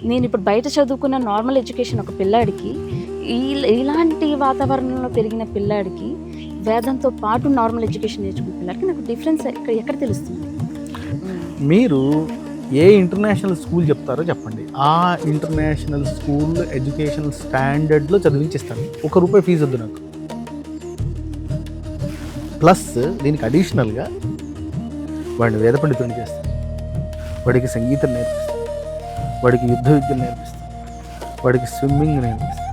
నేను ఇప్పుడు బయట చదువుకున్న నార్మల్ ఎడ్యుకేషన్ ఒక పిల్లాడికి ఇలాంటి వాతావరణంలో పెరిగిన పిల్లాడికి వేదంతో పాటు నార్మల్ ఎడ్యుకేషన్ నేర్చుకున్న పిల్లాడికి నాకు డిఫరెన్స్ ఎక్కడ తెలుస్తుంది? మీరు ఏ ఇంటర్నేషనల్ స్కూల్ చెప్తారో చెప్పండి, ఆ ఇంటర్నేషనల్ స్కూల్ ఎడ్యుకేషనల్ స్టాండర్డ్లో చదివించేస్తాను. ₹1 ఫీజు వద్దు నాకు. ప్లస్ దీనికి అడిషనల్గా వాడిని వేద పండితుడిని చేస్తాను, వాడికి సంగీతం నేర్పిస్తాను, వాడికి యుద్ధ విద్యలు నేర్పిస్తాను, వాడికి స్విమ్మింగ్ నేర్పిస్తాను,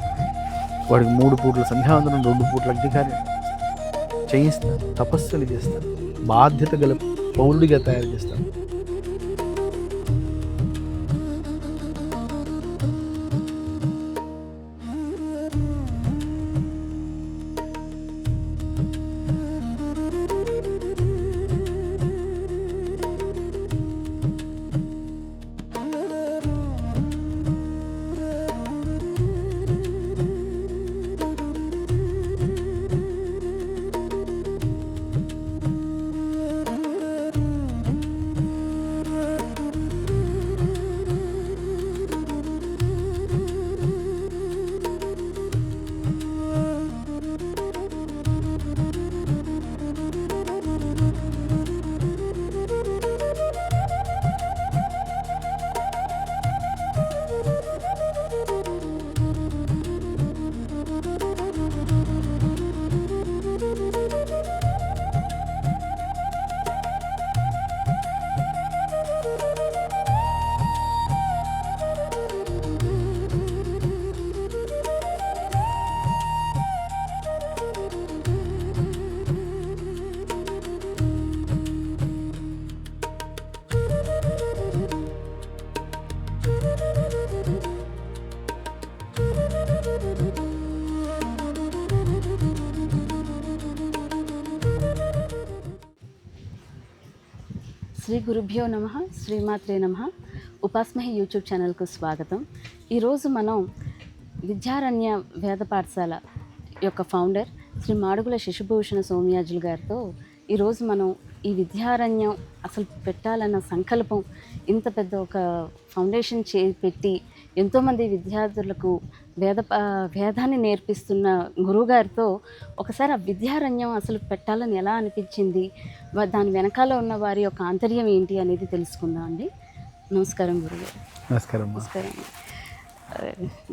వాడికి 3 పూట్ల సంధ్యావందనం 2 పూట్ల అగ్నికార్యం చేయిస్తాను, తపస్సులు చేస్తాను, బాధ్యత గల పౌరుడిగా తయారు చేస్తాను. శ్రీ గురుభ్యో నమః, శ్రీమాత్రే నమః. ఉపాస్మహి యూట్యూబ్ ఛానల్కు స్వాగతం. ఈరోజు మనం విద్యారణ్య వేద పాఠశాల యొక్క ఫౌండర్ శ్రీ మాడుగుల శశిభూషణ సోమయాజులు గారితో ఈరోజు మనం ఈ విద్యారణ్యం అసలు పెట్టాలన్న సంకల్పం, ఇంత పెద్ద ఒక ఫౌండేషన్ పెట్టి ఎంతోమంది విద్యార్థులకు వేదాన్ని నేర్పిస్తున్న గురువుగారితో ఒకసారి ఆ విద్యారణ్యం అసలు పెట్టాలని ఎలా అనిపించింది, దాని వెనకాల ఉన్న వారి యొక్క ఆంతర్యం ఏంటి అనేది తెలుసుకుందాం అండి. నమస్కారం గురుగారు. నమస్కారం.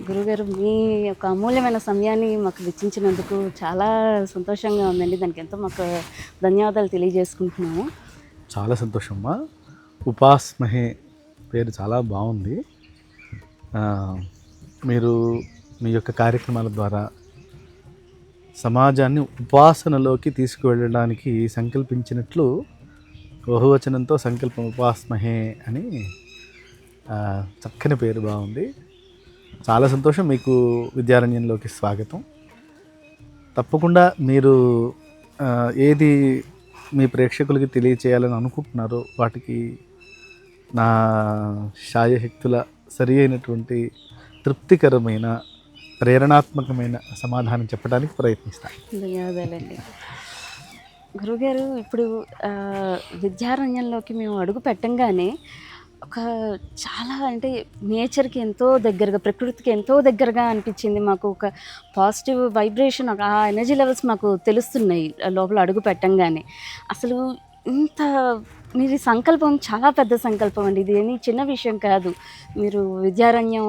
గురుగారు, మీ యొక్క అమూల్యమైన సమయాన్ని మాకు వెచ్చించినందుకు చాలా సంతోషంగా ఉందండి. దానికి ఎంతో మాకు ధన్యవాదాలు తెలియజేసుకుంటున్నాము. చాలా సంతోషమ్మా. ఉపాస్మహే పేరు చాలా బాగుంది. మీరు మీ యొక్క కార్యక్రమాల ద్వారా సమాజాన్ని ఉపాసనలోకి తీసుకువెళ్ళడానికి సంకల్పించినట్లు బహువచనంతో సంకల్పం ఉపాస్మహే అని చక్కని పేరు బాగుంది. చాలా సంతోషం. మీకు విద్యారణ్యంలోకి స్వాగతం. తప్పకుండా మీరు ఏది మీ ప్రేక్షకులకి తెలియచేయాలని అనుకుంటున్నారో వాటికి నా శాయశక్తుల సరి అయినటువంటి తృప్తికరమైన ప్రేరణాత్మకమైన సమాధానం చెప్పడానికి ప్రయత్నిస్తాను. ధన్యవాదాలండి గురుగారు. ఇప్పుడు విద్యారణ్యంలోకి మేము అడుగు పెట్టంగానే ఒక చాలా అంటే నేచర్కి ఎంతో దగ్గరగా, ప్రకృతికి ఎంతో దగ్గరగా అనిపించింది మాకు. ఒక పాజిటివ్ వైబ్రేషన్, ఆ ఎనర్జీ లెవెల్స్ మాకు తెలుస్తున్నాయి లోపల అడుగు పెట్టంగానే. అసలు ఇంత మీరు సంకల్పం చాలా పెద్ద సంకల్పం అండి. ఇది ఏమీ చిన్న విషయం కాదు. మీరు విద్యారణ్యం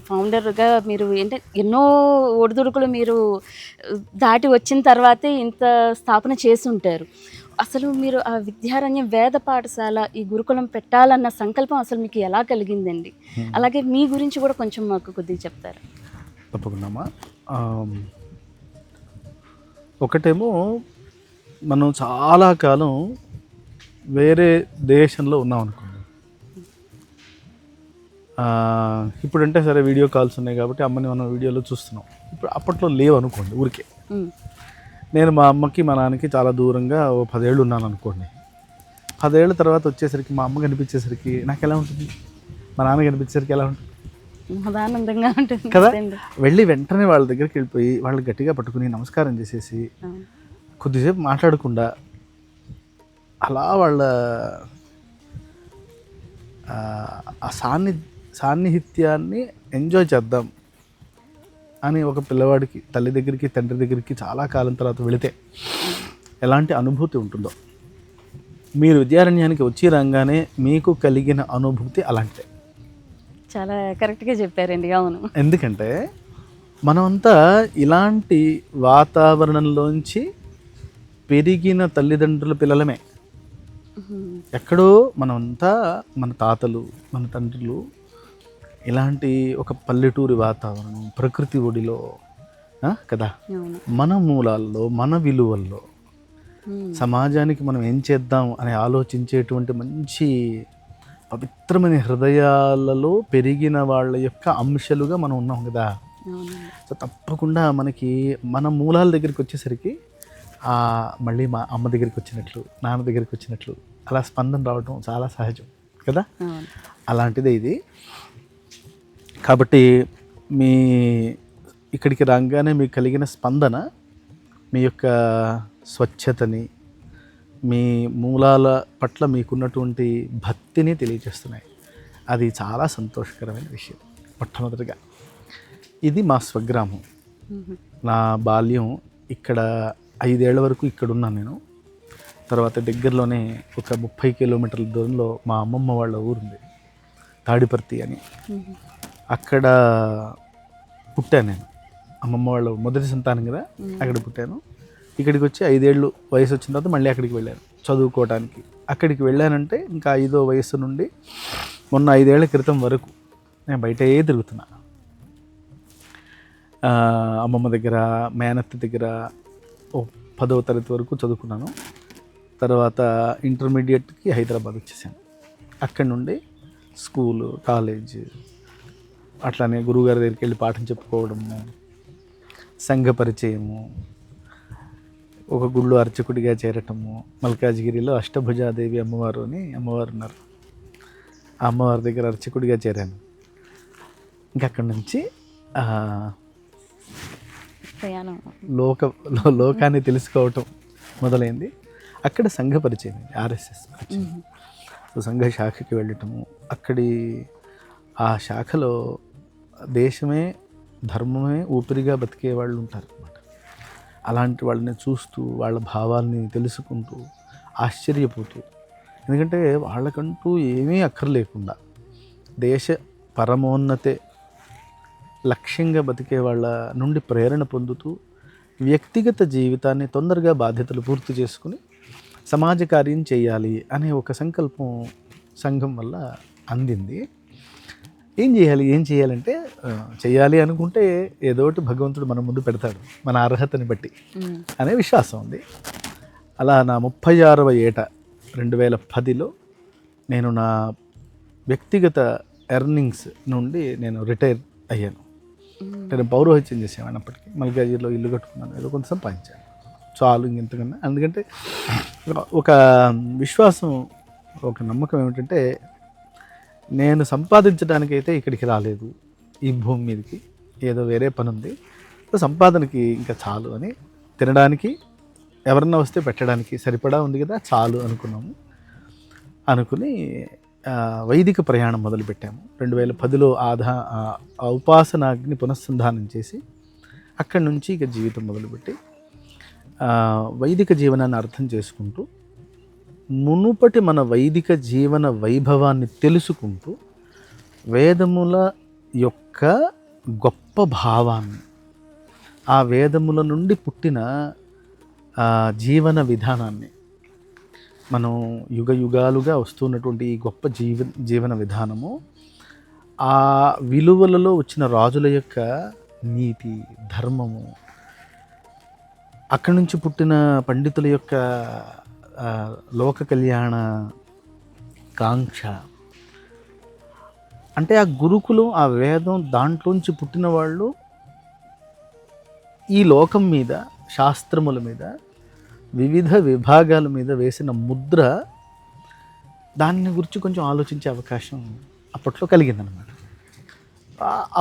ఫౌండర్గా మీరు ఎన్నో ఒడిదుడుకులు మీరు దాటి వచ్చిన తర్వాతే ఇంత స్థాపన చేసి ఉంటారు. అసలు మీరు ఆ విద్యారణ్యం వేద పాఠశాల, ఈ గురుకులం పెట్టాలన్న సంకల్పం అసలు మీకు ఎలా కలిగిందండి? అలాగే మీ గురించి కూడా కొంచెం మాకు కొద్దిగా చెప్తారా? తప్పకుండా. ఒకటేమో మనం చాలా కాలం వేరే దేశంలో ఉన్నాం అనుకోండి. ఇప్పుడంటే సరే వీడియో కాల్స్ ఉన్నాయి కాబట్టి అమ్మని మనం వీడియోలో చూస్తున్నాం. ఇప్పుడు అప్పట్లో లేవు అనుకోండి. ఊరికే నేను మా అమ్మకి మా నాన్నకి చాలా దూరంగా 10 ఏళ్ళు ఉన్నాను అనుకోండి. 10 ఏళ్ళ తర్వాత వచ్చేసరికి మా అమ్మ కనిపించేసరికి నాకు ఎలా ఉంటుంది, మా నాన్న కనిపించేసరికి ఎలా ఉంటుంది? ఆనందంగా ఉంటుంది కదా. వెళ్ళి వెంటనే వాళ్ళ దగ్గరికి వెళ్ళిపోయి వాళ్ళు గట్టిగా పట్టుకుని నమస్కారం చేసేసి కొద్దిసేపు మాట్లాడకుండా అలా వాళ్ళ ఆ సాన్నిహిత్యాన్ని ఎంజాయ్ చేద్దాం అని ఒక పిల్లవాడికి తల్లి దగ్గరికి తండ్రి దగ్గరికి చాలా కాలం తర్వాత వెళితే ఎలాంటి అనుభూతి ఉంటుందో, మీరు విద్యారణ్యానికి వచ్చి రాగానే మీకు కలిగిన అనుభూతి అలాంటిదే. చాలా కరెక్ట్గా చెప్పారండి. అవును. ఎందుకంటే మనమంతా ఇలాంటి వాతావరణంలోంచి పెరిగిన తల్లిదండ్రుల పిల్లలమే. ఎక్కడో మనమంతా మన తాతలు మన తండ్రులు ఇలాంటి ఒక పల్లెటూరి వాతావరణం, ప్రకృతి ఒడిలో కదా, మన మూలాల్లో మన విలువల్లో సమాజానికి మనం ఏం చేద్దాం అని ఆలోచించేటువంటి మంచి పవిత్రమైన హృదయాలలో పెరిగిన వాళ్ళ యొక్క అంశాలుగా మనం ఉన్నాం కదా. సో తప్పకుండా మనకి మన మూలాల దగ్గరికి వచ్చేసరికి మళ్ళీ మా అమ్మ దగ్గరికి వచ్చినట్లు, నాన్న దగ్గరికి వచ్చినట్లు అలా స్పందన రావడం చాలా సహజం కదా. అలాంటిదే ఇది. కాబట్టి మీ ఇక్కడికి రాగానే మీకు కలిగిన స్పందన మీ యొక్క స్వచ్ఛతని, మీ మూలాల పట్ల మీకున్నటువంటి భక్తిని తెలియజేస్తున్నాయి. అది చాలా సంతోషకరమైన విషయం. మొట్టమొదటిగా ఇది మా స్వగ్రామం. నా బాల్యం ఇక్కడ 5 ఏళ్ల వరకు ఇక్కడ ఉన్నాను నేను. తర్వాత దగ్గరలోనే ఒక 30 కిలోమీటర్ల దూరంలో మా అమ్మమ్మ వాళ్ళ ఊరుంది, తాడిపర్తి అని. అక్కడ పుట్టాను నేను. అమ్మమ్మ వాళ్ళ మొదటి సంతానం కదా, అక్కడ పుట్టాను. ఇక్కడికి వచ్చి 5 ఏళ్ళు వయసు వచ్చిన తర్వాత మళ్ళీ అక్కడికి వెళ్ళాను చదువుకోవడానికి. అక్కడికి వెళ్ళానంటే ఇంకా 5వ వయసు నుండి మొన్న 5 ఏళ్ల క్రితం వరకు నేను బయటే తిరుగుతున్నా. అమ్మమ్మ దగ్గర, మేనత్త దగ్గర 10వ తరగతి వరకు చదువుకున్నాను. తర్వాత ఇంటర్మీడియట్కి హైదరాబాద్ వచ్చేసాను. అక్కడి నుండి స్కూలు, కాలేజ్, అట్లానే గురువుగారి దగ్గరికి వెళ్ళి పాఠం చెప్పుకోవడము, సంఘ పరిచయము, ఒక గుళ్ళు అర్చకుడిగా చేరటము. మల్కాజ్గిరిలో అష్టభుజాదేవి అమ్మవారు అని అమ్మవారు ఉన్నారు. ఆ అమ్మవారి దగ్గర అర్చకుడిగా చేరాను. ఇంకా అక్కడి నుంచి లోకాన్ని తెలుసుకోవటం మొదలైంది. అక్కడ సంఘ పరిచయం, ఆర్ఎస్ఎస్ పరిచయం. సో సంఘ శాఖకి వెళ్ళటము, అక్కడి ఆ శాఖలో దేశమే ధర్మమే ఊపిరిగా బతికే వాళ్ళు ఉంటారు అన్నమాట. అలాంటి వాళ్ళని చూస్తూ వాళ్ళ భావాల్ని తెలుసుకుంటూ ఆశ్చర్యపోతూ, ఎందుకంటే వాళ్ళకంటూ ఏమీ అక్కర్లేకుండా దేశ పరమోన్నతే లక్ష్యంగా బతికే వాళ్ళ నుండి ప్రేరణ పొందుతూ వ్యక్తిగత జీవితాన్ని తొందరగా బాధ్యతలు పూర్తి చేసుకుని సమాజ కార్యం చేయాలి అనే ఒక సంకల్పం సంఘం వల్ల అందింది. ఏం చేయాలంటే చేయాలి అనుకుంటే ఏదో ఒకటి భగవంతుడు మన ముందు పెడతాడు మన అర్హతని బట్టి అనే విశ్వాసం ఉంది. అలా నా 36వ ఏట 2010లో నేను నా వ్యక్తిగత ఎర్నింగ్స్ నుండి నేను రిటైర్ అయ్యాను. నేను పౌరోహిత్యం చేసేవాడిని. అప్పటికి మల్కాజ్గిరిలో ఇల్లు కట్టుకున్నాను, ఏదో కొంత సంపాదించాను, చాలు ఇంకెంతకన్నా. ఎందుకంటే ఒక విశ్వాసం, ఒక నమ్మకం ఏమిటంటే నేను సంపాదించడానికైతే ఇక్కడికి రాలేదు ఈ భూమి మీదకి, ఏదో వేరే పని ఉంది, సంపాదనకి ఇంకా చాలు అని, తినడానికి ఎవరన్నా వస్తే పెట్టడానికి సరిపడా ఉంది కదా చాలు అనుకున్నాము. అనుకుని వైదిక ప్రయాణం మొదలుపెట్టాము. 2010లో ఉపాసనాగ్ని పునఃసంధానం చేసి అక్కడి నుంచి ఇక జీవితం మొదలుపెట్టి వైదిక జీవనాన్ని అర్థం చేసుకుంటూ మునుపటి మన వైదిక జీవన వైభవాన్ని తెలుసుకుంటూ వేదముల యొక్క గొప్ప భావాన్ని, ఆ వేదముల నుండి పుట్టిన జీవన విధానాన్ని, మనం యుగ యుగాలుగా వస్తున్నటువంటి ఈ గొప్ప జీవన విధానము, ఆ విలువలలో వచ్చిన రాజుల యొక్క నీతి, ధర్మము, అక్కడి నుంచి పుట్టిన పండితుల యొక్క లోక కళ్యాణ కాంక్ష, అంటే ఆ గురుకులం, ఆ వేదం, దాంట్లోంచి పుట్టిన వాళ్ళు ఈ లోకం మీద, శాస్త్రముల మీద, వివిధ విభాగాల మీద వేసిన ముద్ర, దాన్ని గురించి కొంచెం ఆలోచించే అవకాశం అప్పట్లో కలిగిందనమాట.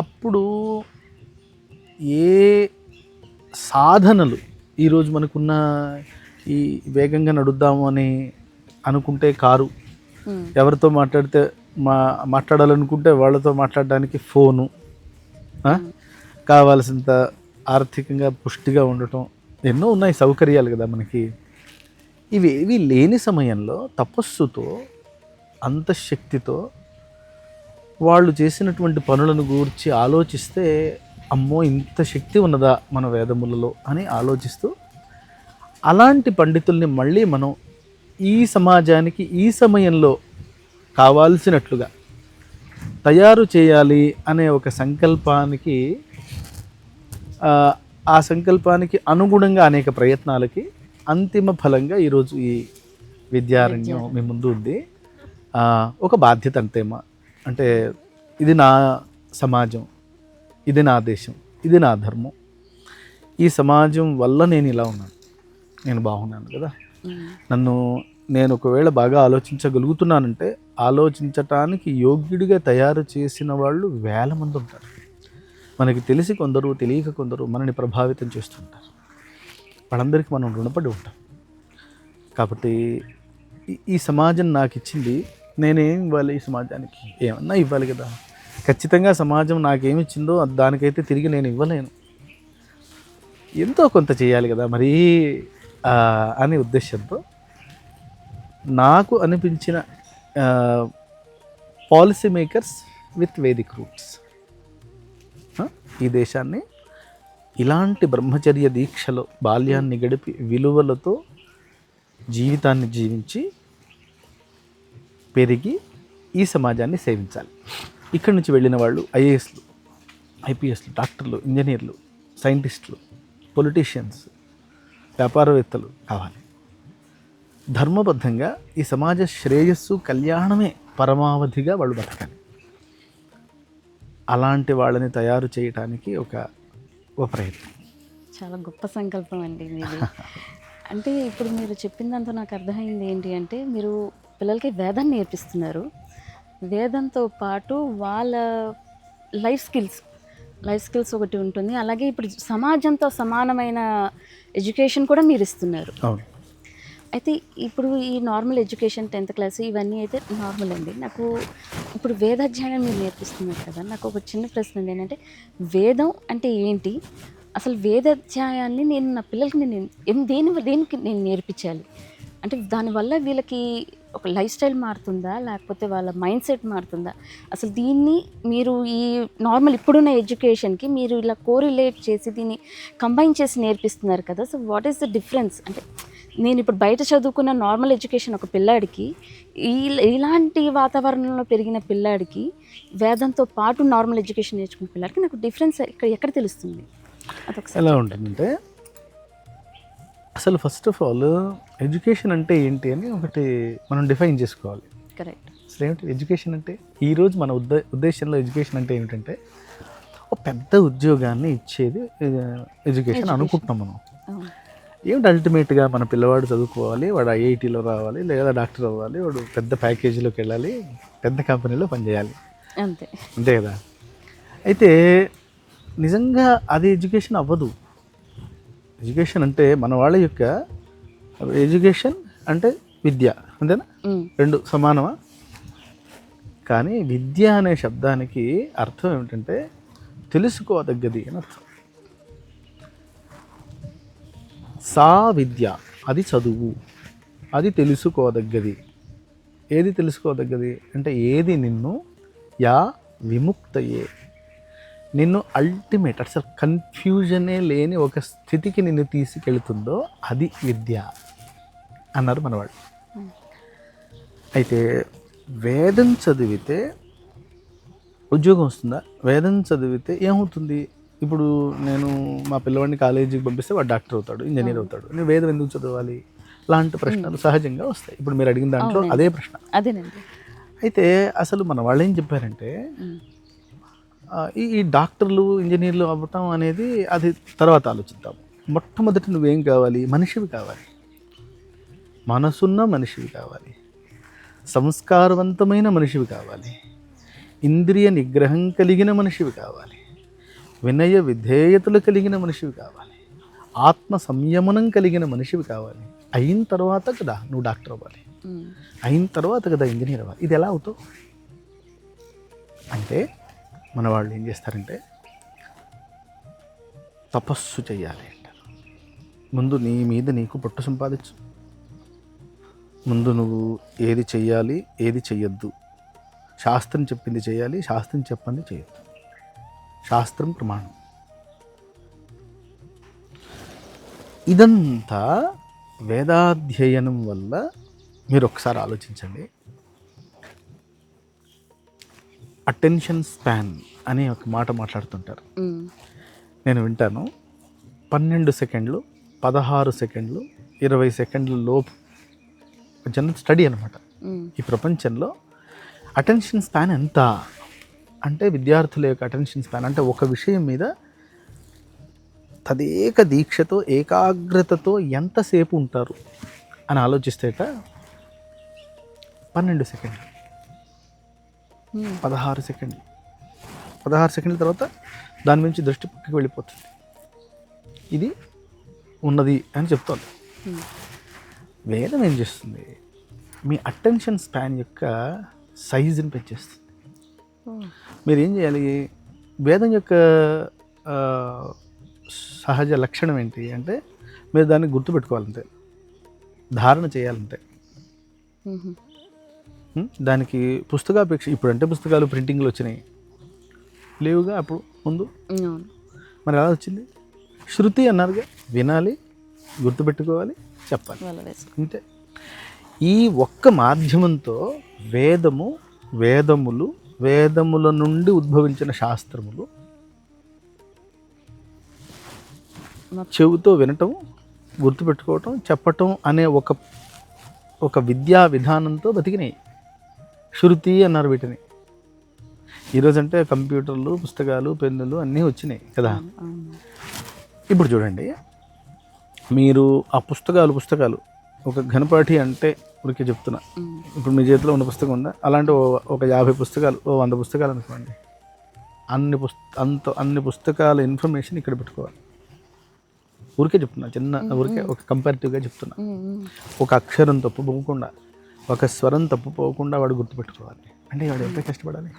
అప్పుడు ఏ సాధనలు ఈరోజు మనకున్న ఈ వేగంగా నడుద్దాము అని అనుకుంటే కారు, ఎవరితో మాట్లాడితే మాట్లాడాలనుకుంటే వాళ్ళతో మాట్లాడడానికి ఫోను, కావాల్సినంత ఆర్థికంగా పుష్టిగా ఉండటం, ఎన్నో ఉన్నాయి సౌకర్యాలు కదా మనకి. ఇవేవి లేని సమయంలో తపస్సుతో అంతఃశక్తితో వాళ్ళు చేసినటువంటి పనులను గూర్చి ఆలోచిస్తే అమ్మో ఇంత శక్తి ఉన్నదా మన వేదములలో అని ఆలోచిస్తూ అలాంటి పండితుల్ని మళ్ళీ మనం ఈ సమాజానికి ఈ సమయంలో కావాల్సినట్లుగా తయారు చేయాలి అనే ఒక సంకల్పానికి, ఆ సంకల్పానికి అనుగుణంగా అనేక ప్రయత్నాలకి అంతిమ ఫలంగా ఈరోజు ఈ విద్యారణ్యం మీ ముందు ఉంది. ఒక బాధ్యత అంతేమా, అంటే ఇది నా సమాజం, ఇది నా దేశం, ఇది నా ధర్మం, ఈ సమాజం వల్ల నేను ఇలా ఉన్నాను, నేను బాగున్నాను కదా, నేను ఒకవేళ బాగా ఆలోచించగలుగుతున్నానంటే ఆలోచించటానికి యోగ్యుడిగా తయారు చేసిన వాళ్ళు వేల మంది ఉంటారు. మనకి తెలిసి కొందరు, తెలియక కొందరు మనని ప్రభావితం చేస్తుంటారు. వాళ్ళందరికీ మనం రుణపడి ఉంటాం. కాబట్టి ఈ సమాజం నాకు ఇచ్చింది, నేనేం ఇవ్వాలి ఈ సమాజానికి? ఏమన్నా ఇవ్వాలి కదా. ఖచ్చితంగా సమాజం నాకేమి ఇచ్చిందో దానికైతే తిరిగి నేను ఇవ్వలేను, ఎంతో కొంత చేయాలి కదా మరి అనే ఉద్దేశంతో నాకు అనిపించిన policy makers with Vedic roots ఈ దేశాన్ని ఇలాంటి బ్రహ్మచర్య దీక్షలో బాల్యాన్ని గడిపి విలువలతో జీవితాన్ని జీవించి పెరిగి ఈ సమాజాన్ని సేవించాలి. ఇక్కడి నుంచి వెళ్ళిన వాళ్ళు ఐఏఎస్లు, ఐపీఎస్లు, డాక్టర్లు, ఇంజనీర్లు, సైంటిస్టులు, పొలిటీషియన్స్, వ్యాపారవేత్తలు కావాలి. ధర్మబద్ధంగా ఈ సమాజ శ్రేయస్సు, కళ్యాణమే పరమావధిగా వాళ్ళు బతకాలి. అలాంటి వాళ్ళని తయారు చేయడానికి ఒక ప్రయత్నం. చాలా గొప్ప సంకల్పం అండి మీది. అంటే ఇప్పుడు మీరు చెప్పిందంతా నాకు అర్థమైంది ఏంటి అంటే, మీరు పిల్లలకి వేదాన్ని నేర్పిస్తున్నారు, వేదంతో పాటు వాళ్ళ లైఫ్ స్కిల్స్ ఒకటి ఉంటుంది, అలాగే ఇప్పుడు సమాజంతో సమానమైన ఎడ్యుకేషన్ కూడా మీరు ఇస్తున్నారు. అవును. అయితే ఇప్పుడు ఈ నార్మల్ ఎడ్యుకేషన్ 10th క్లాస్ ఇవన్నీ అయితే నార్మల్ అండి. నాకు ఇప్పుడు వేదాధ్యాయం మీరు నేర్పిస్తున్నారు కదా, నాకు ఒక చిన్న ప్రశ్న ఏంటంటే, వేదం అంటే ఏంటి? అసలు వేదాధ్యాయాన్ని నేను నా పిల్లలకి దేనికి నేను నేర్పించాలి? అంటే దానివల్ల వీళ్ళకి ఒక లైఫ్ స్టైల్ మారుతుందా, లేకపోతే వాళ్ళ మైండ్ సెట్ మారుతుందా? అసలు దీన్ని మీరు ఈ నార్మల్ ఇప్పుడున్న ఎడ్యుకేషన్కి మీరు ఇలా కోరిలేట్ చేసి దీన్ని కంబైన్ చేసి నేర్పిస్తున్నారు కదా, so what is the difference? అంటే నేను ఇప్పుడు బయట చదువుకున్న నార్మల్ ఎడ్యుకేషన్ ఒక పిల్లాడికి, ఇలాంటి వాతావరణంలో పెరిగిన పిల్లాడికి, వేదంతో పాటు నార్మల్ ఎడ్యుకేషన్ నేర్చుకున్న పిల్లాడికి నాకు డిఫరెన్స్ ఎక్కడ తెలుస్తుంది? ఎలా ఉంటుందంటే, అసలు ఫస్ట్ ఆఫ్ ఆల్ ఎడ్యుకేషన్ అంటే ఏంటి అని ఒకటి మనం డిఫైన్ చేసుకోవాలి. కరెక్ట్. అసలు ఏమిటి ఎడ్యుకేషన్ అంటే? ఈరోజు మన ఉద్దేశంలో ఎడ్యుకేషన్ అంటే ఏమిటంటే ఒక పెద్ద ఉద్యోగాన్ని ఇచ్చేది ఎడ్యుకేషన్ అనుకుంటున్నాం మనం. ఏమిటి అల్టిమేట్గా మన పిల్లవాడు చదువుకోవాలి, వాడు ఐఐటీలో రావాలి, లేదా డాక్టర్ అవ్వాలి, వాడు పెద్ద ప్యాకేజీలోకి వెళ్ళాలి, పెద్ద కంపెనీలో పనిచేయాలి, అంతే కదా. అయితే నిజంగా అది ఎడ్యుకేషన్ అవ్వదు. ఎడ్యుకేషన్ అంటే మన వాళ్ళ యొక్క ఎడ్యుకేషన్ అంటే విద్య, అంతేనా? రెండు సమానమా? కానీ విద్య అనే శబ్దానికి అర్థం ఏమిటంటే తెలుసుకోదగ్గది అని అర్థం. సా విద్య, అది చదువు, అది తెలుసుకోదగ్గది. ఏది తెలుసుకోదగ్గది అంటే ఏది నిన్ను యా విముక్తయే, నిన్ను అల్టిమేట్ అసలు కన్ఫ్యూజనే లేని ఒక స్థితికి నిన్ను తీసుకెళ్తుందో అది విద్య అన్నారు మనవాళ్ళు. అయితే వేదం చదివితే ఉద్యోగం వస్తుందా? వేదం చదివితే ఏమవుతుంది? ఇప్పుడు నేను మా పిల్లవాడిని కాలేజీకి పంపిస్తే వాడు డాక్టర్ అవుతాడు, ఇంజనీర్ అవుతాడు, నేను వేదం ఎందుకు చదవాలి? లాంటి ప్రశ్నలు సహజంగా వస్తాయి. ఇప్పుడు మీరు అడిగిన దాంట్లో అదే ప్రశ్న. అయితే అసలు మన వాళ్ళు ఏం చెప్పారంటే, ఈ డాక్టర్లు, ఇంజనీర్లు అవ్వటం అనేది అది తర్వాత ఆలోచిద్దాం. మొట్టమొదటి నువ్వేం కావాలి? మనిషివి కావాలి, మనసున్న మనిషివి కావాలి, సంస్కారవంతమైన మనిషివి కావాలి, ఇంద్రియ నిగ్రహం కలిగిన మనిషివి కావాలి, వినయ విధేయతలు కలిగిన మనిషివి కావాలి, ఆత్మ సంయమనం కలిగిన మనిషివి కావాలి. అయిన తర్వాత కదా నువ్వు డాక్టర్ అవ్వాలి, అయిన తర్వాత కదా ఇంజనీర్ అవ్వాలి. ఇది ఎలా అవుతావు? అంటే మన వాళ్ళు ఏం చేస్తారంటే తపస్సు చేయాలి అంటారు. ముందు నీ మీద నీకు పట్టు సంపాదించు. ముందు నువ్వు ఏది చెయ్యాలి, ఏది చెయ్యొద్దు, శాస్త్రం చెప్పింది చేయాలి, శాస్త్రం చెప్పింది చేయొద్దు. శాస్త్రం ప్రమాణం. ఇదంతా వేదాధ్యయనం వల్ల మీరు ఒకసారి ఆలోచించండి. అటెన్షన్ స్పాన్ అనే ఒక మాట మాట్లాడుతుంటారు, నేను వింటాను. 12 సెకండ్లు, 16 సెకండ్లు, 20 సెకండ్ల లోపు జనరల్ స్టడీ అనమాట. ఈ ప్రపంచంలో అటెన్షన్ స్పాన్ ఎంత అంటే, విద్యార్థుల యొక్క అటెన్షన్ స్పాన్ అంటే ఒక విషయం మీద తదేక దీక్షతో ఏకాగ్రతతో ఎంతసేపు ఉంటారు అని ఆలోచిస్తేట 12 సెకండ్లు, 16 సెకండ్లు, 16 సెకండ్ల తర్వాత దాని నుంచి దృష్టి పక్కకి వెళ్ళిపోతుంది. ఇది ఉన్నది అని చెప్తాను. వేదం ఏం చేస్తుంది, మీ అటెన్షన్ స్పాన్ యొక్క సైజుని పెంచేస్తుంది. మీరు ఏం చేయాలి, వేదం యొక్క సహజ లక్షణం ఏంటి అంటే, మీరు దాన్ని గుర్తుపెట్టుకోవాలంతే, ధారణ చేయాలంతే. దానికి పుస్తకాపేక్ష, ఇప్పుడు అంటే పుస్తకాలు ప్రింటింగ్లు వచ్చినాయి, లేవుగా అప్పుడు ముందు. మరి ఎలా వచ్చింది? శృతి అన్నారుగా, వినాలి, గుర్తుపెట్టుకోవాలి, చెప్పాలి, అంతే. ఈ ఒక్క మాధ్యమంతో వేదముల నుండి ఉద్భవించిన శాస్త్రములు చెవితో వినటం, గుర్తుపెట్టుకోవటం, చెప్పటం అనే ఒక విద్యా విధానంతో బతికినాయి. శృతి అన్నారు వీటిని. ఈరోజంటే కంప్యూటర్లు, పుస్తకాలు, పెన్నులు అన్నీ వచ్చినాయి కదా. ఇప్పుడు చూడండి, మీరు ఆ పుస్తకాలు ఒక ఘనపాఠి అంటే ఊరికే చెప్తున్నా, ఇప్పుడు మీ చేతిలో ఉన్న పుస్తకం ఉందా, అలాంటి ఒక 50 పుస్తకాలు, 100 పుస్తకాలు అనుకోండి, అన్ని పుస్తకాల ఇన్ఫర్మేషన్ ఇక్కడ పెట్టుకోవాలి. ఊరికే చెప్తున్నా, ఊరికే ఒక కంపారిటివ్గా చెప్తున్నా. ఒక అక్షరం తప్పు పోకుండా, ఒక స్వరం తప్పు పోకుండా వాడు గుర్తుపెట్టుకోవాలి. అంటే వాడు ఎంత కష్టపడాలి.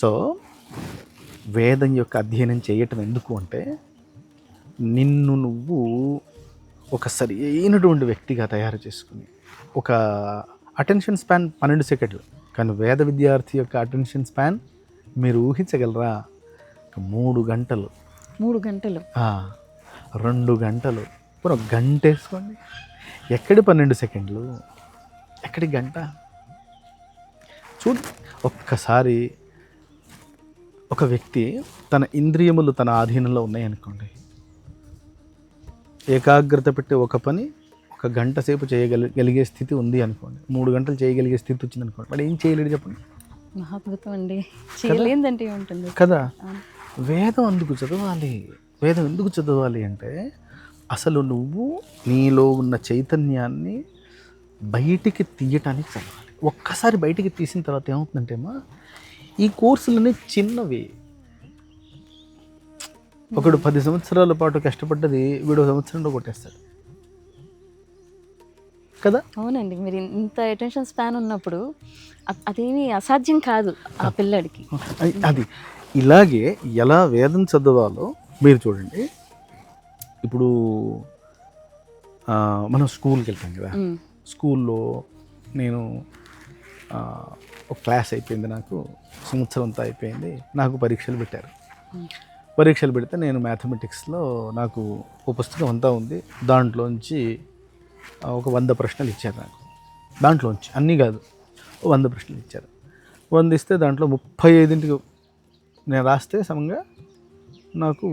సో వేదం యొక్క అధ్యయనం చేయటం ఎందుకు అంటే, నిన్ను నువ్వు ఒక సరైనటువంటి వ్యక్తిగా తయారు చేసుకుని, ఒక అటెన్షన్ స్పాన్ 12 సెకండ్లు, కానీ వేద విద్యార్థి యొక్క అటెన్షన్ స్పాన్ మీరు ఊహించగలరా? 3 గంటలు, 2 గంటలు, ఒక గంట వేసుకోండి. ఎక్కడి 12 సెకండ్లు, ఎక్కడి గంట? చూడు, ఒక్కసారి ఒక వ్యక్తి తన ఇంద్రియములు తన ఆధీనంలో ఉన్నాయనుకోండి, ఏకాగ్రత పెట్టి ఒక పని 1 గంట సేపు చేయగలిగే స్థితి ఉంది అనుకోండి, 3 గంటలు చేయగలిగే స్థితి వచ్చింది అనుకోండి, వాడు ఏం చేయలేడు చెప్పండి. మహాద్భుతం అండి, చేయలేదంటే ఉంటుంది కదా. వేదం ఎందుకు చదవాలి అంటే, అసలు నువ్వు నీలో ఉన్న చైతన్యాన్ని బయటికి తీయటానికి చదవాలి. ఒక్కసారి బయటికి తీసిన తర్వాత ఏమవుతుందంటే అమ్మా, ఈ కోర్సులన్నీ చిన్నవి. ఒకడు 10 సంవత్సరాల పాటు కష్టపడ్డది వీడు సంవత్సరంలో కొట్టేస్తాడు కదా. అవునండి, మీరు ఇంత అటెన్షన్ స్పాన్ ఉన్నప్పుడు అదేమీ అసాధ్యం కాదు ఆ పిల్లడికి. అది ఇలాగే ఎలా వేదం చదవాలో మీరు చూడండి. ఇప్పుడు మనం స్కూల్కి వెళ్తాం కదా, స్కూల్లో నేను ఒక క్లాస్ అయిపోయింది, నాకు సంవత్సరం అంతా అయిపోయింది, నాకు పరీక్షలు పెట్టారు. పరీక్షలు పెడితే నేను మ్యాథమెటిక్స్లో నాకు ఒక పుస్తకం అంతా ఉంది, దాంట్లోంచి ఒక 100 ప్రశ్నలు ఇచ్చారు నాకు. దాంట్లోంచి అన్నీ కాదు, 100 ప్రశ్నలు ఇచ్చారు. 100 ఇస్తే దాంట్లో 35కి నేను రాస్తే సమంగా నాకు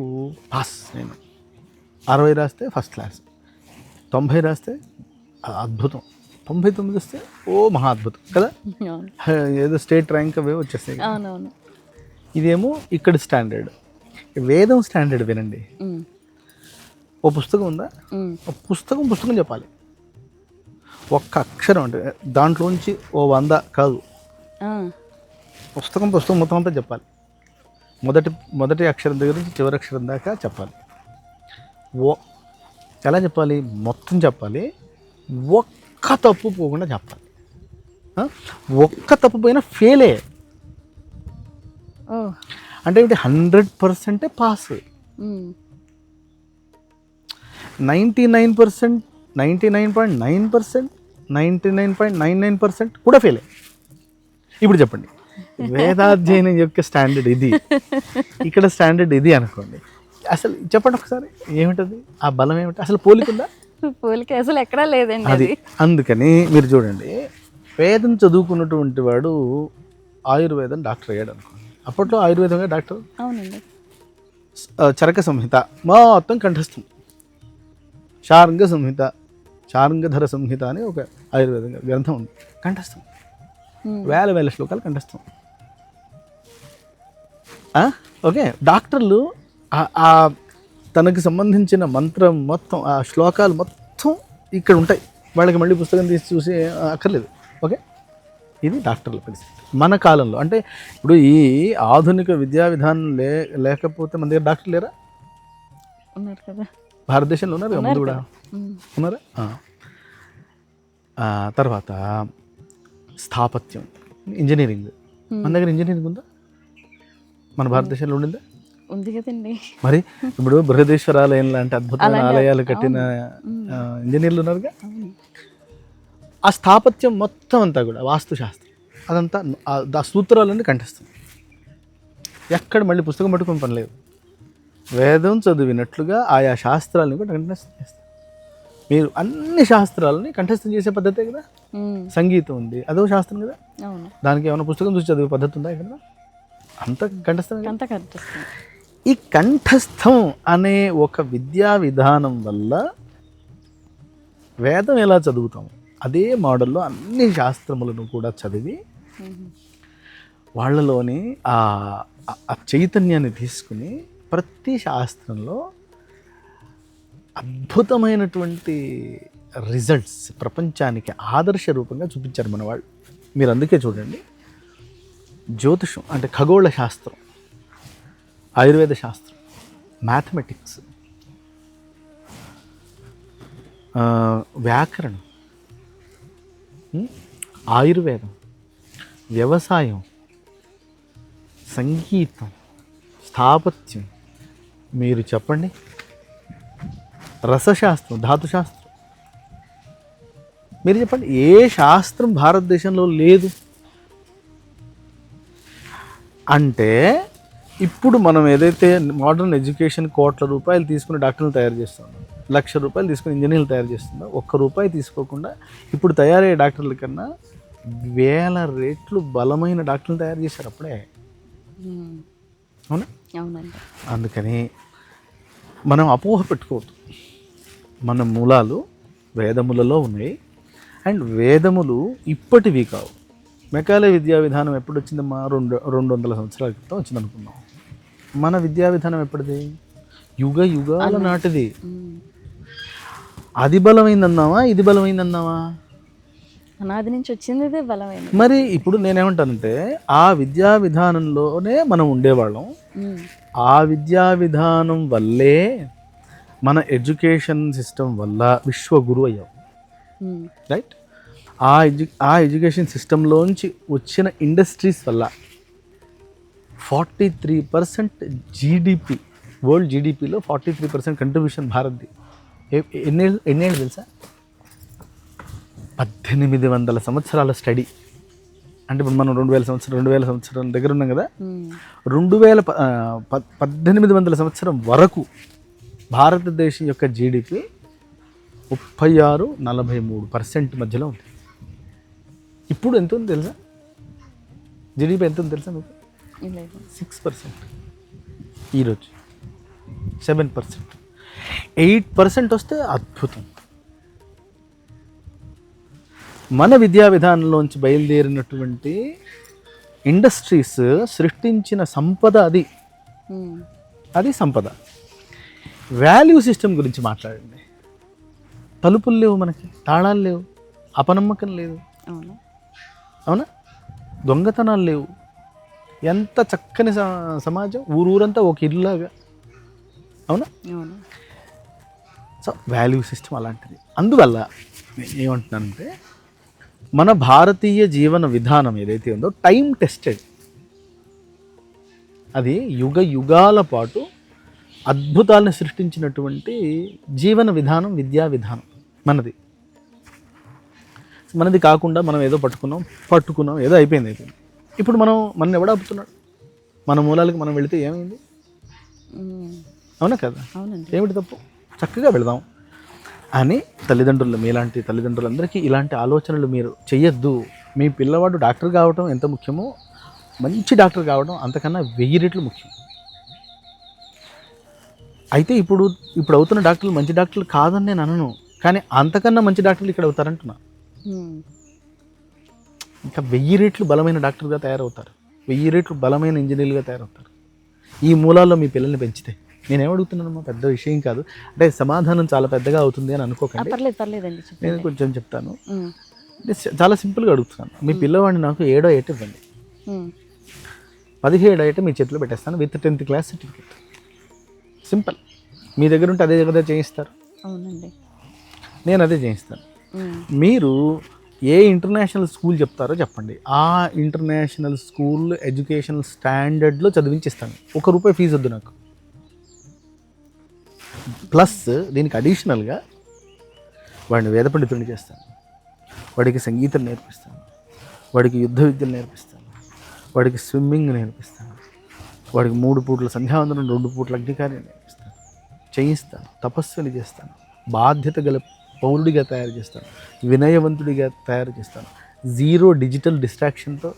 పాస్. నేను 60 రాస్తే ఫస్ట్ క్లాస్, 90 రాస్తే అద్భుతం, 99 వస్తే మహా అద్భుతం కదా. ఏదో స్టేట్ ర్యాంక్ అవే వచ్చేస్తాయి. ఇదేమో ఇక్కడ స్టాండర్డ్. వేదం స్టాండర్డ్ వినండి. ఓ పుస్తకం ఉందా, పుస్తకం చెప్పాలి. ఒక్క అక్షరం అంటే దాంట్లోంచి 100 కాదు, పుస్తకం మొత్తం అంతా చెప్పాలి. మొదటి అక్షరం దగ్గర నుంచి చివరి అక్షరం దాకా చెప్పాలి. ఎలా చెప్పాలి? మొత్తం చెప్పాలి, ఒక్క తప్పు పోకుండా చెప్పాలి. ఒక్క తప్పు పోయినా ఫెయిలే. ఓ అంటే 100% పాస్. 99%, 99.9%, 99.99% కూడా ఫెయిల్. ఇప్పుడు చెప్పండి, వేదాధ్యయనం యొక్క స్టాండర్డ్ ఇది, ఇక్కడ స్టాండర్డ్ ఇది అనుకోండి. అసలు చెప్పండి ఒకసారి, ఏమిటది ఆ బలం ఏమిటి? అసలు పోలికుందా? పోలిక అసలు ఎక్కడా లేదండి అది. అది. అందుకని మీరు చూడండి, వేదం చదువుకున్నటువంటి వాడు ఆయుర్వేదం డాక్టర్ అయ్యాడు అనుకోండి. అప్పట్లో ఆయుర్వేదంగా డాక్టర్. అవునండి. చరక సంహిత మొత్తం కంఠస్థం. శార్ంగ సంహిత, శార్ంగధర సంహిత అని ఒక ఆయుర్వేద గ్రంథం ఉంది, కంఠస్థం. వేల వేల శ్లోకాలు కంఠస్థం. ఓకే, డాక్టర్లు తనకు సంబంధించిన మంత్రం మొత్తం, ఆ శ్లోకాలు మొత్తం ఇక్కడ ఉంటాయి. వాళ్ళకి మళ్ళీ పుస్తకం తీసి చూసి అక్కర్లేదు. ఓకే, ఇది డాక్టర్ల పరిస్థితి. మన కాలంలో అంటే ఇప్పుడు ఈ ఆధునిక విద్యా విధానం లేకపోతే మన దగ్గర డాక్టర్లు లేరా? ఉన్నారు కదా, భారతదేశంలో ఉన్నారు, ముందు కూడా ఉన్నారా? తర్వాత స్థాపత్యం, ఇంజనీరింగ్. మన దగ్గర ఇంజనీరింగ్ ఉందా? మన భారతదేశంలో ఉండిందా? ఉంది కదండి. మరి ఇప్పుడు బృహదేశ్వరాలయం లాంటి అద్భుతమైన ఆలయాలు కట్టిన ఇంజనీర్లు ఉన్నారుగా. ఆ స్థాపత్యం మొత్తం అంతా కూడా వాస్తుశాస్త్రం, అదంతా ఆ సూత్రాలన్నీ కంఠిస్తుంది. ఎక్కడ మళ్ళీ పుస్తకం పట్టుకుని పని లేదు. వేదం చదివినట్లుగా ఆయా శాస్త్రాలను కూడా కంఠస్థం చేస్తారు. మీరు అన్ని శాస్త్రాలని కంఠస్థం చేసే పద్ధతే కదా. సంగీతం ఉంది, అదో శాస్త్రం కదా. దానికి ఏమైనా పుస్తకం చూసి చదివే పద్ధతి ఉందా ఇక్కడ? అంత కంఠస్థం. ఈ కంఠస్థం అనే ఒక విద్యా విధానం వల్ల వేదం ఎలా చదువుతాము అదే మోడల్లో అన్ని శాస్త్రములను కూడా చదివి వాళ్ళలోని ఆ చైతన్యాన్ని తీసుకుని ప్రతి శాస్త్రంలో అద్భుతమైనటువంటి రిజల్ట్స్ ప్రపంచానికి ఆదర్శ రూపంగా చూపించారు మన వాళ్ళు. మీరు అందుకే చూడండి, జ్యోతిషం అంటే ఖగోళ శాస్త్రం, ఆయుర్వేద శాస్త్రం, మ్యాథమెటిక్స్, వ్యాకరణం, ఆయుర్వేదం, వ్యవసాయం, సంగీతం, స్థాపత్యం, మీరు చెప్పండి, రసశాస్త్రం, ధాతుశాస్త్రం, మీరు చెప్పండి, ఏ శాస్త్రం భారతదేశంలో లేదు? అంటే ఇప్పుడు మనం ఏదైతే మోడర్న్ ఎడ్యుకేషన్ కోట్ల రూపాయలు తీసుకుని డాక్టర్లు తయారు చేస్తున్నాం, ₹1,00,000 తీసుకుని ఇంజనీర్లు తయారు చేస్తున్నాం, ₹1 తీసుకోకుండా ఇప్పుడు తయారయ్యే డాక్టర్ల కన్నా 1000 రెట్లు బలమైన డాక్టర్లు తయారు చేశారు అప్పుడే. అవునా? అవునండి. అందుకని మనం అపోహ పెట్టుకోవద్దు. మన మూలాలు వేదములలో ఉన్నాయి. అండ్ వేదములు ఇప్పటివి కావు. మెకాలే విద్యా విధానం ఎప్పుడు వచ్చిందమ్మా? 200 సంవత్సరాల క్రితం వచ్చింది అనుకున్నాం. మన విద్యా విధానం ఎప్పటిది? యుగ యుగాల నాటిది. అది బలమైందన్నావా, ఇది బలమైందన్నావా? అనాది నుంచి వచ్చింది ఇదే బలమైంది. మరి ఇప్పుడు నేనేమంటానంటే ఆ విద్యా విధానంలోనే మనం ఉండేవాళ్ళం. ఆ విద్యా విధానం వల్లే మన ఎడ్యుకేషన్ సిస్టమ్ వల్ల విశ్వగురు అయ్యాం, రైట్? ఆ ఎడ్యుకేషన్ సిస్టంలోంచి వచ్చిన ఇండస్ట్రీస్ వల్ల 43% జీడిపి, వరల్డ్ జీడిపిలో 43% కంట్రిబ్యూషన్ భారత్ది. ఎన్నేళ్ళు తెలుసా? 1800 సంవత్సరాల స్టడీ. అంటే ఇప్పుడు మనం 2000 సంవత్సరం దగ్గర ఉన్నాం కదా. 1800 సంవత్సరం వరకు భారతదేశం యొక్క జీడిపి 36-43% మధ్యలో ఉంది. ఇప్పుడు ఎంత ఉంది తెలుసా? జీడిపి ఎంత ఉంది తెలుసా మీకు? 6%. ఈరోజు 7%. 8% వస్తే అద్భుతం. మన విద్యా విధానంలోంచి బయలుదేరినటువంటి ఇండస్ట్రీస్ సృష్టించిన సంపద అది సంపద. వాల్యూ సిస్టమ్ గురించి మాట్లాడండి. తలుపులు లేవు, మనకి తాళాలు లేవు, అపనమ్మకం లేదు, అవునా? దొంగతనాలు లేవు. ఎంత చక్కని సమాజం, ఊరూరంతా ఒక ఇల్లులాగా, అవునా? సో వాల్యూ సిస్టమ్ అలాంటిది. అందువల్ల నేను ఏమంటున్నానంటే మన భారతీయ జీవన విధానం ఏదైతే ఉందో టైం టెస్టెడ్. అది యుగ యుగాల పాటు అద్భుతాలను సృష్టించినటువంటి జీవన విధానం, విద్యా విధానం మనది కాకుండా మనం ఏదో పట్టుకున్నాం ఏదో అయిపోయింది. ఇప్పుడు మనం ఎవడు ఆపుతున్నాడు? మన మూలాలకు మనం వెళితే ఏమైంది? అవునా కదా? అవునండి. ఏమిటి తప్పు? చక్కగా వెళదాం అని తల్లిదండ్రులు, మీలాంటి తల్లిదండ్రులందరికీ ఇలాంటి ఆలోచనలు మీరు చెయ్యొద్దు. మీ పిల్లవాడు డాక్టర్ కావడం ఎంత ముఖ్యమో, మంచి డాక్టర్ కావడం అంతకన్నా 1000 రెట్లు ముఖ్యం. అయితే ఇప్పుడు అవుతున్న డాక్టర్లు మంచి డాక్టర్లు కాదని నేను అనను, కానీ అంతకన్నా మంచి డాక్టర్లు ఇక్కడ అవుతారంటున్నా. ఇంకా 1000 రెట్లు బలమైన డాక్టర్గా తయారవుతారు, 1000 రెట్లు బలమైన ఇంజనీర్లుగా తయారవుతారు ఈ మూలాల్లో మీ పిల్లల్ని పెంచితే. నేనేమడుగుతున్నానమ్మా, పెద్ద విషయం కాదు, అంటే సమాధానం చాలా పెద్దగా అవుతుంది అని అనుకోకండి. పర్లేదండి, నేను కొంచెం చెప్తాను. చాలా సింపుల్గా అడుగుతున్నాను. మీ పిల్లవాడిని నాకు 7వ ఏట ఇవ్వండి, 17వ ఏట మీ చేతిలో పెట్టేస్తాను with 10th class certificate. Simple. మీ దగ్గర ఉంటే అదే దగ్గర చేయిస్తారు. అవునండి, నేను అదే చేయిస్తాను. మీరు ఏ ఇంటర్నేషనల్ స్కూల్ చెప్తారో చెప్పండి, ఆ ఇంటర్నేషనల్ స్కూల్ ఎడ్యుకేషనల్ స్టాండర్డ్లో చదివించిస్తాను. ₹1 ఫీజు వద్దు నాకు. ప్లస్ దీనికి అడిషనల్గా వాడిని వేద పండితుడిని చేస్తాను, వాడికి సంగీతం నేర్పిస్తాను, వాడికి యుద్ధ విద్యలు నేర్పిస్తాను, వాడికి స్విమ్మింగ్ నేర్పిస్తాను, వాడికి 3 పూట్ల సంధ్యావందనం, 2 పూట్ల అగ్నికార్యం నేర్పిస్తాను, చేయిస్తాను, తపస్సులు చేస్తాను, బాధ్యత గల పౌరుడిగా తయారు చేస్తాను, వినయవంతుడిగా తయారు చేస్తాను, 0 డిజిటల్ డిస్ట్రాక్షన్తో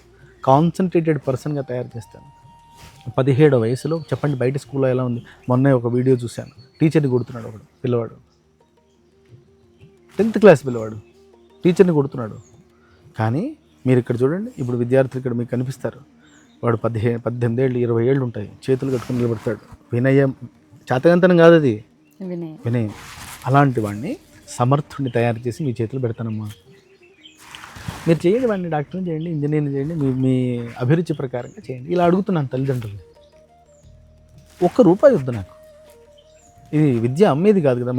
కాన్సన్ట్రేటెడ్ పర్సన్గా తయారు చేస్తాను. 17వ వయసులో చెప్పండి, బయట స్కూల్లో ఎలా ఉంది? మొన్నే ఒక వీడియో చూశాను, టీచర్ని కొడుతున్నాడు ఒకడు పిల్లవాడు, 10th క్లాస్ పిల్లవాడు టీచర్ని కొడుతున్నాడు. కానీ మీరు ఇక్కడ చూడండి, ఇప్పుడు విద్యార్థులు ఇక్కడ మీకు కనిపిస్తారు, వాడు 18 ఏళ్ళు 20 ఏళ్ళు ఉంటాయి, చేతులు కట్టుకుని నిలబడతాడు. వినయం, చేతకంతనం కాదు అది, వినయం. అలాంటి వాడిని సమర్థుడిని తయారు చేసి మీ చేతులు పెడతానమ్మా. మీరు చేయండి, వాడిని డాక్టర్ని చేయండి, ఇంజనీర్ని చేయండి, మీ అభిరుచి ప్రకారంగా చేయండి. ఇలా అడుగుతున్నాను తల్లిదండ్రులు. ₹1 వద్దు నాకు. ఇది విద్య అమ్మేది కాదు కదా,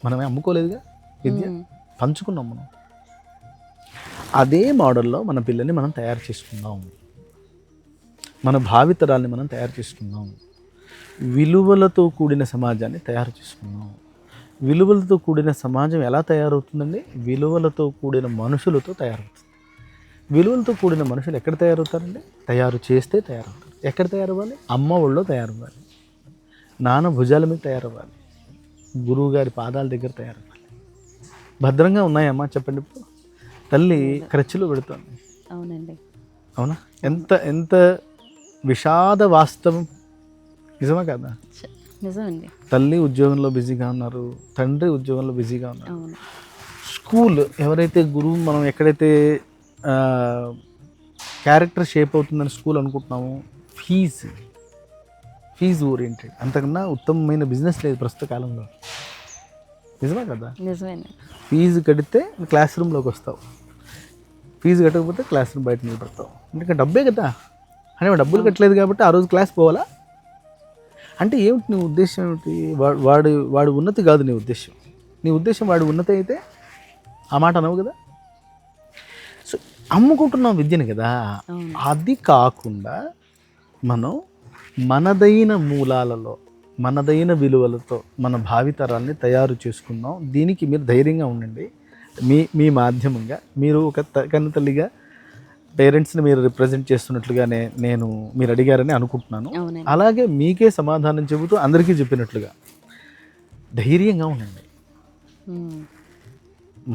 మనమే అమ్ముకోలేదుగా, విద్య పంచుకున్నాం మనం. అదే మోడల్లో మన పిల్లల్ని మనం తయారు చేసుకుందాం, మన భావితరాల్ని మనం తయారు చేసుకుందాం, విలువలతో కూడిన సమాజాన్ని తయారు చేసుకుందాం. విలువలతో కూడిన సమాజం ఎలా తయారవుతుందండి? విలువలతో కూడిన మనుషులతో తయారవుతుంది. విలువలతో కూడిన మనుషులు ఎక్కడ తయారవుతారండి? తయారు చేస్తే తయారవుతారు. ఎక్కడ తయారవ్వాలి? అమ్మ ఒళ్ళో తయారవ్వాలి, నాన్న భుజాల మీద తయారవ్వాలి, గురువు గారి పాదాల దగ్గర తయారవ్వాలి. భద్రంగా ఉన్నాయమ్మా చెప్పండి. ఇప్పుడు తల్లి ఖర్చులు పెడుతుంది. అవునండి, అవునా? ఎంత విషాద వాస్తవం, నిజమా కదా? నిజమండి. తల్లి ఉద్యోగంలో బిజీగా ఉన్నారు, తండ్రి ఉద్యోగంలో బిజీగా ఉన్నారు. స్కూల్ ఎవరైతే గురువు, మనం ఎక్కడైతే క్యారెక్టర్ షేప్ అవుతుందని స్కూల్ అనుకుంటున్నాము, ఫీజు ఓరియంటెడ్, అంతకన్నా ఉత్తమమైన బిజినెస్ లేదు ప్రస్తుత కాలంలో. నిజమే కదా? నిజమే. ఫీజు కడితే క్లాస్ రూమ్లోకి వస్తావు, ఫీజు కట్టకపోతే క్లాస్ రూమ్ బయట నిలబడతావు. ఎందుకంటే డబ్బే కదా, అంటే డబ్బులు కట్టలేదు కాబట్టి ఆ రోజు క్లాస్ పోవాలా అంటే ఏమిటి నీ ఉద్దేశం? ఏమిటి? వాడు ఉన్నతి కాదు నీ ఉద్దేశం. నీ ఉద్దేశం వాడు ఉన్నతి అయితే ఆ మాట అనవు కదా. సో అమ్ముకుంటున్నాం విద్యను కదా. అది కాకుండా మనం మనదైన మూలాలలో, మనదైన విలువలతో మన భావితరాల్ని తయారు చేసుకుందాం. దీనికి మీరు ధైర్యంగా ఉండండి. మీ మాధ్యమంగా మీరు ఒక కన్న తల్లిగా పేరెంట్స్ని మీరు రిప్రజెంట్ చేస్తున్నట్లుగానే మీరు అడిగారని అనుకుంటున్నాను. అలాగే మీకే సమాధానం చెబుతూ అందరికీ చెప్పినట్లుగా ధైర్యంగా ఉండండి.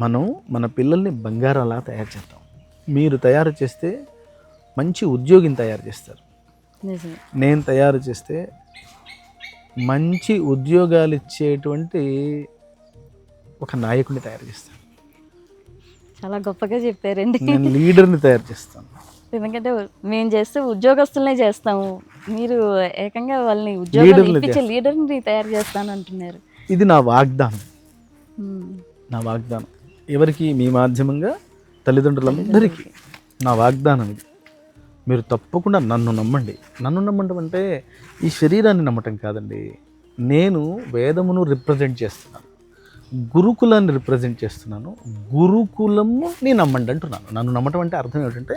మనం మన పిల్లల్ని బంగారాలా తయారు చేద్దాం. మీరు తయారు చేస్తే మంచి ఉద్యోగిని తయారు చేస్తారు, నేను తయారు చేస్తే మంచి ఉద్యోగాలు ఇచ్చేటువంటి ఒక నాయకుడిని తయారు చేస్తాను. చాలా గొప్పగా చెప్పారండి. నేను లీడర్ని తయారు చేస్తాను. ఎందుకంటే మేము చేస్తే ఉద్యోగస్తులనే చేస్తాము, మీరు ఏకంగా వాళ్ళని ఉద్యోగాలు ఇప్పించే లీడర్ని తయారు చేస్తాను అంటున్నారు. ఇది నా వాగ్దానం. ఎవరికి? మీ మాధ్యమంగా తల్లిదండ్రులందరికీ నా వాగ్దానం ఇది. మీరు తప్పకుండా నన్ను నమ్మండి. నన్ను నమ్మటం అంటే ఈ శరీరాన్ని నమ్మటం కాదండి. నేను వేదమును రిప్రజెంట్ చేస్తున్నాను, గురుకులాన్ని రిప్రజెంట్ చేస్తున్నాను. గురుకులంని నమ్మండి అంటున్నాను. నన్ను నమ్మటం అంటే అర్థం ఏంటంటే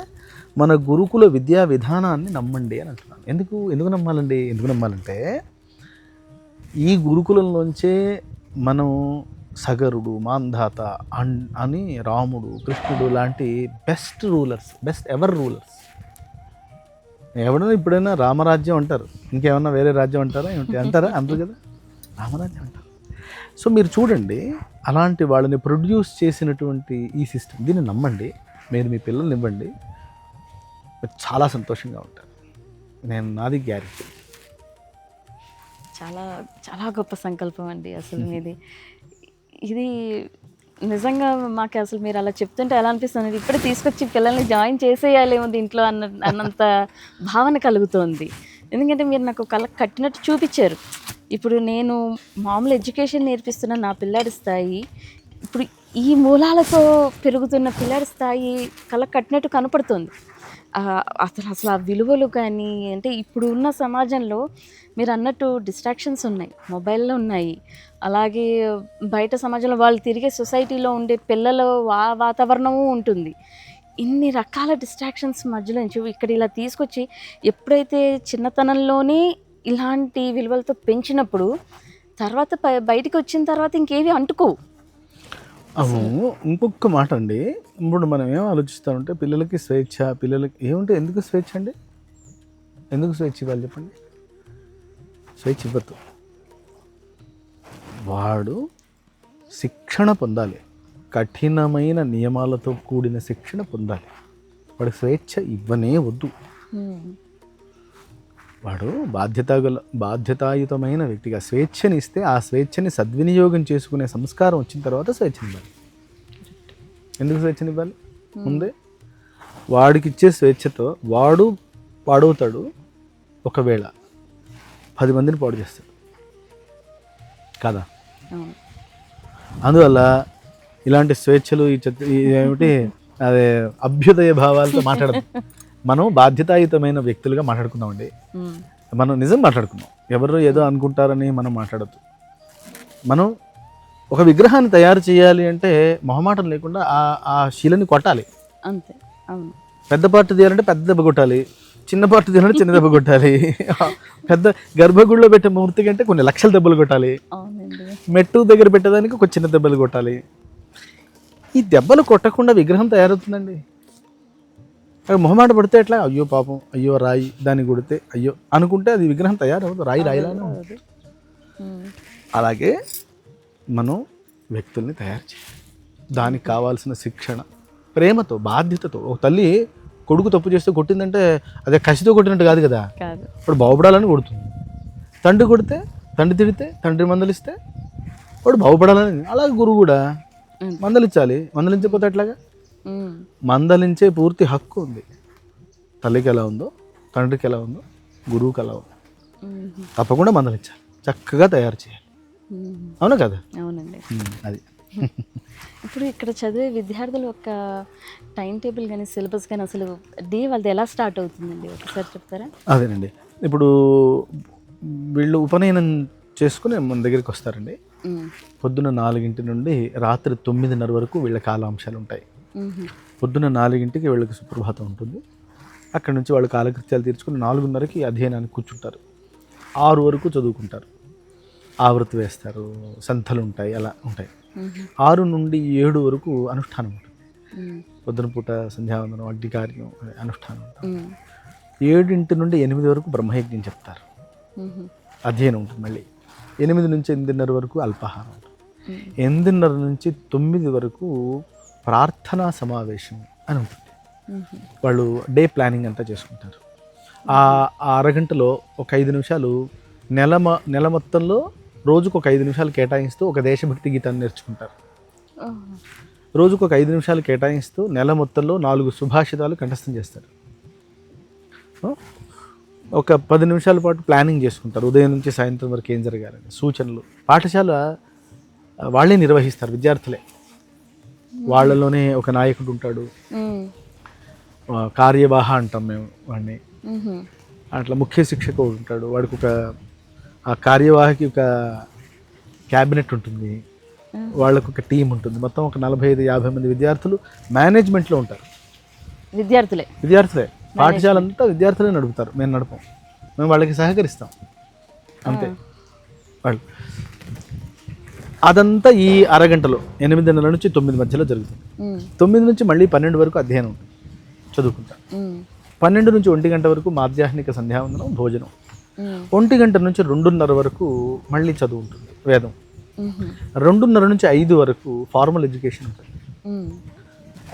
మన గురుకుల విద్యా విధానాన్ని నమ్మండి అని అంటున్నాను. ఎందుకు నమ్మాలండి? ఎందుకు నమ్మాలంటే ఈ గురుకులంలోంచే మనం సగరుడు, మాంధాత అని రాముడు, కృష్ణుడు లాంటి బెస్ట్ ఎవర్ రూలర్స్. ఎవడైనా ఇప్పుడైనా రామరాజ్యం అంటారు, ఇంకేమన్నా వేరే రాజ్యం అంటారా ఏమిటి అంటారా? అంటారు కదా, రామరాజ్యం అంటారు. సో మీరు చూడండి, అలాంటి వాళ్ళని ప్రొడ్యూస్ చేసినటువంటి ఈ సిస్టమ్, దీన్ని నమ్మండి. మీరు మీ పిల్లల్ని ఇవ్వండి, చాలా సంతోషంగా ఉంటారు. నాది గ్యారెంటీ. చాలా చాలా గొప్ప సంకల్పం అండి అసలు మీది. ఇది నిజంగా మాకు అసలు మీరు అలా చెప్తుంటే ఎలా అనిపిస్తుంది, ఇప్పుడే తీసుకొచ్చి పిల్లల్ని జాయిన్ చేసేయాలేమో దీంట్లో అన్నంత భావన కలుగుతోంది. ఎందుకంటే మీరు నాకు కళ్ళ కట్టినట్టు చూపించారు. ఇప్పుడు నేను మామూలు ఎడ్యుకేషన్ నేర్పిస్తున్న నా పిల్లాడి స్థాయి, ఇప్పుడు ఈ మూలాలతో పెరుగుతున్న పిల్లాడి స్థాయి కళ్ళ కట్టినట్టు కనపడుతుంది. అసలు ఆ విలువలు కానీ, అంటే ఇప్పుడు ఉన్న సమాజంలో మీరు అన్నట్టు డిస్ట్రాక్షన్స్ ఉన్నాయి, మొబైల్లో ఉన్నాయి, అలాగే బయట సమాజంలో వాళ్ళు తిరిగే సొసైటీలో ఉండే పిల్లల వాతావరణము ఉంటుంది. ఇన్ని రకాల డిస్ట్రాక్షన్స్ మధ్యలో నుంచి ఇక్కడ ఇలా తీసుకొచ్చి ఎప్పుడైతే చిన్నతనంలోనే ఇలాంటి విలువలతో పెంచినప్పుడు తర్వాత బయటికి వచ్చిన తర్వాత ఇంకేవి అంటుకోవు. అవును. ఇంకొక మాట అండి, ఇప్పుడు మనం ఏం ఆలోచిస్తామంటే పిల్లలకి స్వేచ్ఛ, పిల్లలకి ఏముంటే ఎందుకు స్వేచ్ఛ అండి? ఎందుకు స్వేచ్ఛ ఇవ్వాలి చెప్పండి? స్వేచ్ఛ ఇవ్వద్దు. వాడు శిక్షణ పొందాలి, కఠినమైన నియమాలతో కూడిన శిక్షణ పొందాలి. వాడు స్వేచ్ఛ ఇవ్వనే వద్దు. వాడు బాధ్యతాయుతమైన వ్యక్తిగా స్వేచ్ఛని ఇస్తే ఆ స్వేచ్ఛని సద్వినియోగం చేసుకునే సంస్కారం వచ్చిన తర్వాత స్వేచ్ఛనివ్వాలి. ఎందుకు స్వేచ్ఛనివ్వాలి? ముందే వాడికి ఇచ్చే స్వేచ్ఛతో వాడు పాడవుతాడు, ఒకవేళ 10 మందిని పాడు చేస్తాడు కదా. అందువల్ల ఇలాంటి స్వేచ్ఛలు ఏమిటి అదే అభ్యుదయ భావాలతో మాట్లాడదు. మనం బాధ్యతాయుతమైన వ్యక్తులుగా మాట్లాడుకుందామండి. మనం నిజం మాట్లాడుకుందాం, ఎవరు ఏదో అనుకుంటారని మనం మాట్లాడద్దు. మనం ఒక విగ్రహాన్ని తయారు చేయాలి అంటే మొహమాటం లేకుండా ఆ శిలని కొట్టాలి అంతే. అవును. పెద్ద పార్ట్ తీయాలంటే పెద్ద దెబ్బ కొట్టాలి, చిన్న పార్ట్ తీయాలంటే చిన్న దెబ్బ కొట్టాలి. పెద్ద గర్భగుడిలో పెట్టే మూర్తి కంటే కొన్ని లక్షల దెబ్బలు కొట్టాలి, మెట్టు దగ్గర పెట్టేదానికి ఒక చిన్న దెబ్బలు కొట్టాలి. ఈ దెబ్బలు కొట్టకుండా విగ్రహం తయారవుతుందండి. మొహమాట పడితే ఎట్లా, అయ్యో పాపం, అయ్యో రాయి దాన్ని కొడితే అయ్యో అనుకుంటే అది విగ్రహం తయారవుతుంది, రాయిలానే ఉంటుంది. అలాగే మనం వ్యక్తుల్ని తయారు చేయాలి. దానికి కావాల్సిన శిక్షణ ప్రేమతో, బాధ్యతతో. ఒక తల్లి కొడుకు తప్పు చేస్తే కొట్టిందంటే అదే కసితో కొట్టినట్టు కాదు కదా, వాడు బాగుపడాలని కొడుతుంది. తండ్రి కొడితే, తండ్రి తిడితే, తండ్రి మందలిస్తే వాడు బాగుపడాలని. అలాగే గురువు కూడా మందలించాలి. మందలించకపోతే ఎట్లాగా? మందలించే పూర్తి హక్కు ఉంది. తల్లికి ఎలా ఉందో, తండ్రికి ఎలా ఉందో, గురువుకి ఎలా ఉందో తప్పకుండా మందలించాలి, చక్కగా తయారు చేయాలి. అవునా కదా? అవునండి. అది ఇప్పుడు ఇక్కడ చదివే విద్యార్థులు ఒక టైం టేబుల్ కానీ సిలబస్ కానీ అసలు డే వాళ్ళది ఎలా స్టార్ట్ అవుతుందండి, ఒకసారి చెప్తారా? అదేనండి, ఇప్పుడు వీళ్ళు ఉపనయనం చేసుకుని మన దగ్గరికి వస్తారండి. పొద్దున్న 4 నుండి రాత్రి 9:30 వరకు వీళ్ళ కాలాంశాలు ఉంటాయి. పొద్దున్న 4కి వీళ్ళకి సుప్రభాతం ఉంటుంది. అక్కడ నుంచి వాళ్ళు కాలకృత్యాలు తీర్చుకుని 4:30కి అధ్యయనానికి కూర్చుంటారు. 6 వరకు చదువుకుంటారు, ఆవృత్తి వేస్తారు, సంథలు ఉంటాయి, అలా ఉంటాయి. 6 నుండి 7 వరకు అనుష్ఠానం ఉంటుంది. పొద్దున పూట సంధ్యావందనం, అగ్నికార్యం, అనుష్ఠానం ఉంటుంది. 7 నుండి 8 వరకు బ్రహ్మయజ్ఞం చెప్తారు, అధ్యయనం ఉంటుంది. మళ్ళీ 8 నుంచి 8:30 వరకు అల్పాహారం ఉంటుంది. 8:30 నుంచి 9 వరకు ప్రార్థనా సమావేశం అని ఉంటుంది. వాళ్ళు డే ప్లానింగ్ అంతా చేసుకుంటారు. ఆ అరగంటలో ఒక 5 నిమిషాలు నెల మొత్తంలో రోజుకు ఒక 5 నిమిషాలు కేటాయిస్తూ ఒక దేశభక్తి గీతాన్ని నేర్చుకుంటారు. రోజుకు ఒక 5 నిమిషాలు కేటాయిస్తూ నెల మొత్తంలో 4 సుభాషితాలు కంఠస్థం చేస్తారు. ఒక 10 నిమిషాల పాటు ప్లానింగ్ చేసుకుంటారు, ఉదయం నుంచి సాయంత్రం వరకు ఏం జరగాలని సూచనలు. పాఠశాల వాళ్ళే నిర్వహిస్తారు, విద్యార్థులే. వాళ్ళలోనే ఒక నాయకుడు ఉంటాడు, కార్యవాహ అంటాం మేము వాడిని. అట్లా ముఖ్య శిక్షకుడు ఉంటాడు, వాడికి ఆ కార్యవాహకి ఒక క్యాబినెట్ ఉంటుంది, వాళ్ళకు ఒక టీం ఉంటుంది. మొత్తం ఒక 45-50 మంది విద్యార్థులు మేనేజ్మెంట్లో ఉంటారు. విద్యార్థులే పాఠశాల అంతా విద్యార్థులే నడుపుతారు, మేము నడపం. మేము వాళ్ళకి సహకరిస్తాం అంతే. వాళ్ళు అదంతా ఈ అరగంటలో 8:30 నుంచి 9 మధ్యలో జరుగుతుంది. 9 నుంచి మళ్ళీ 12 వరకు అధ్యయనం ఉంటుంది, చదువుకుంటారు. 12 నుంచి 1 గంట వరకు మాధ్యాహ్నిక సంధ్యావందనం, భోజనం. 1 గంట నుంచి 2:30 వరకు మళ్ళీ చదువు ఉంటుంది, వేదం. 2:30 నుంచి 5 వరకు ఫార్మల్ ఎడ్యుకేషన్ ఉంటుంది.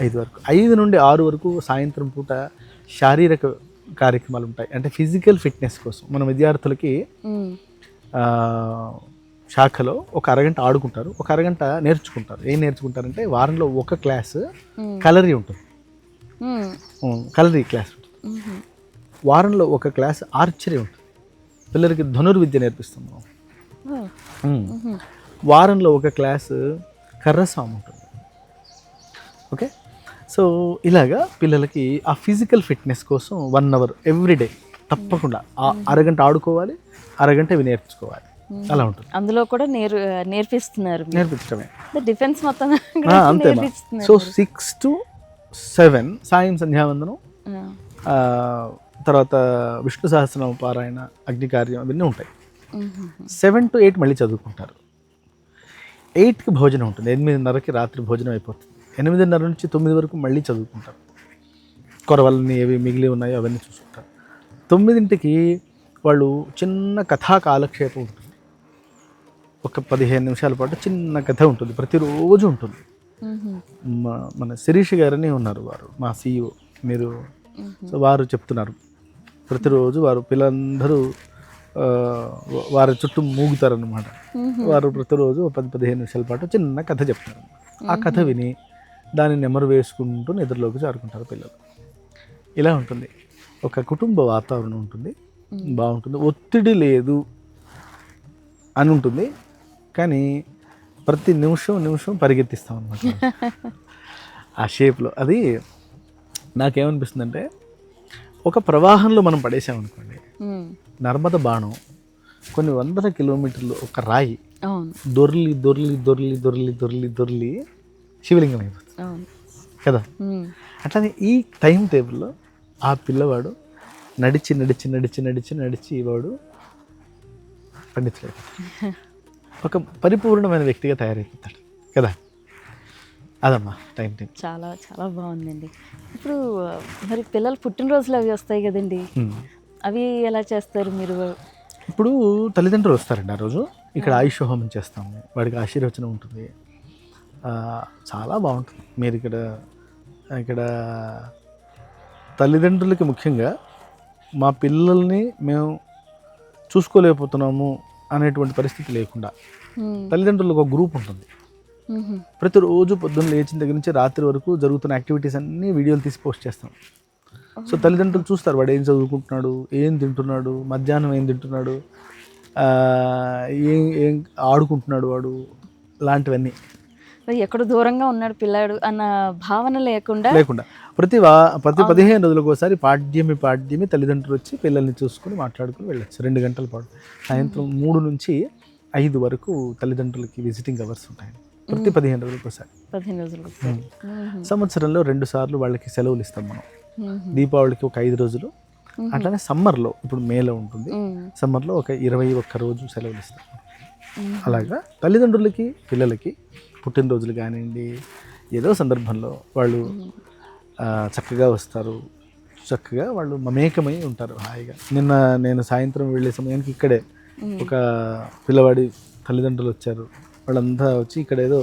5 వరకు, 5 నుండి 6 వరకు సాయంత్రం పూట శారీరక కార్యక్రమాలు ఉంటాయి. అంటే ఫిజికల్ ఫిట్నెస్ కోసం మన విద్యార్థులకి శాఖలో ఒక అరగంట ఆడుకుంటారు, ఒక అరగంట నేర్చుకుంటారు. ఏం నేర్చుకుంటారంటే వారంలో ఒక క్లాస్ కలరీ ఉంటుంది, కలరీ క్లాస్ ఉంటుంది. వారంలో ఒక క్లాస్ ఆర్చరీ ఉంటుంది, పిల్లలకి ధనుర్విద్య నేర్పిస్తున్నాం. వారంలో ఒక క్లాస్ కర్రసాము ఉంటుంది. ఓకే, సో ఇలాగా పిల్లలకి ఆ ఫిజికల్ ఫిట్నెస్ కోసం 1 అవర్ ఎవ్రీడే తప్పకుండా అరగంట ఆడుకోవాలి, అరగంట ఇవి నేర్చుకోవాలి. అలా ఉంటుంది. అందులో కూడా నేర్పిష్టమే డిఫెన్స్ మొత్తం అంతే. సో 6 to 7 సాయం సంధ్యావందనం, తర్వాత విష్ణు సహస్రనామ పారాయణ, అగ్నికార్యం అవన్నీ ఉంటాయి. 7 to 8 మళ్ళీ చదువుకుంటారు. 8కి భోజనం ఉంటుంది, 8:30కి రాత్రి భోజనం అయిపోతుంది. 8:30 నుంచి 9 వరకు మళ్ళీ చదువుకుంటారు. కొరవలన్నీ ఏవి మిగిలి ఉన్నాయో అవన్నీ చూసుకుంటారు. 9ంటికి వాళ్ళు చిన్న కథా కాలక్షేపం ఉంటుంది, ఒక 15 నిమిషాల పాటు చిన్న కథ ఉంటుంది, ప్రతిరోజు ఉంటుంది. మన శిరీష్ గారని ఉన్నారు, వారు మా CEO. మీరు సో వారు చెప్తున్నారు ప్రతిరోజు వారు పిల్లలందరూ వారి చుట్టూ మూగుతారనమాట. వారు ప్రతిరోజు 10-15 నిమిషాల పాటు చిన్న కథ చెప్తారు. ఆ కథ విని దాన్ని నెమరు వేసుకుంటూ నిద్రలోకి జారుకుంటారు పిల్లలు. ఇలా ఉంటుంది, ఒక కుటుంబ వాతావరణం ఉంటుంది, బాగుంటుంది. ఒత్తిడి లేదు అని ఉంటుంది, కానీ ప్రతి నిమిషం పరిగెత్తిస్తాం అనమాట ఆ షేప్లో. అది నాకేమనిపిస్తుందంటే, ఒక ప్రవాహంలో మనం పడేసామనుకోండి, నర్మద బాణం కొన్ని 100 కిలోమీటర్లు ఒక రాయి దొర్లి దొర్లి దొర్లి దొర్లి దొర్లి దొర్లి శివలింగం అయిపోతుంది కదా. అట్లానే ఈ టైం టేబుల్లో ఆ పిల్లవాడు నడిచి నడిచి నడిచి నడిచి నడిచి వాడు పండితుడు, ఒక పరిపూర్ణమైన వ్యక్తిగా తయారైపోతాడు కదా. అదమ్మా టైం టేబుల్. చాలా చాలా బాగుందండి. ఇప్పుడు మరి పిల్లలు పుట్టినరోజులు అవి వస్తాయి కదండి, అవి ఎలా చేస్తారు మీరు? ఇప్పుడు తల్లిదండ్రులు వస్తారండి ఆ రోజు, ఇక్కడ ఆయుష్ హోమం చేస్తాము, వాడికి ఆశీర్వచనం ఉంటుంది, చాలా బాగుంటుంది. మీరు ఇక్కడ తల్లిదండ్రులకి ముఖ్యంగా మా పిల్లల్ని మేము చూసుకోలేకపోతున్నాము అనేటువంటి పరిస్థితి లేకుండా తల్లిదండ్రులకు ఒక గ్రూప్ ఉంటుంది. ప్రతిరోజు పొద్దున్న లేచిన దగ్గర నుంచి రాత్రి వరకు జరుగుతున్న యాక్టివిటీస్ అన్నీ వీడియోలు తీసి పోస్ట్ చేస్తాం. సో తల్లిదండ్రులు చూస్తారు వాడు ఏం చదువుకుంటున్నాడు, ఏం తింటున్నాడు, మధ్యాహ్నం ఏం తింటున్నాడు, ఏం ఆడుకుంటున్నాడు వాడు, లాంటివన్నీ. ఎక్కడ దూరంగా ఉన్నాడు పిల్లాడు అన్న భావన లేకుండా ప్రతి 15 రోజులకు ఒకసారి పాడ్యమి తల్లిదండ్రులు వచ్చి పిల్లల్ని చూసుకుని మాట్లాడుకుని వెళ్ళచ్చు. 2 గంటల పాటు సాయంత్రం 3 నుంచి 5 వరకు తల్లిదండ్రులకి విజిటింగ్ అవర్స్ ఉంటాయి. ప్రతి 15 రోజులకు ఒకసారి. సంవత్సరంలో 2 సార్లు వాళ్ళకి సెలవులు ఇస్తాం మనం. దీపావళికి ఒక 5 రోజులు, అట్లానే సమ్మర్లో ఇప్పుడు మేలో ఉంటుంది, సమ్మర్లో ఒక 21 రోజు సెలవులు ఇస్తాం. అలాగా తల్లిదండ్రులకి పిల్లలకి పుట్టినరోజులు కానివ్వండి, ఏదో సందర్భంలో వాళ్ళు చక్కగా వస్తారు, చక్కగా వాళ్ళు మమేకమై ఉంటారు హాయిగా. నిన్న నేను సాయంత్రం వెళ్ళే సమయానికి ఇక్కడే ఒక పిల్లవాడి తల్లిదండ్రులు వచ్చారు, వాళ్ళంతా వచ్చి ఇక్కడ ఏదో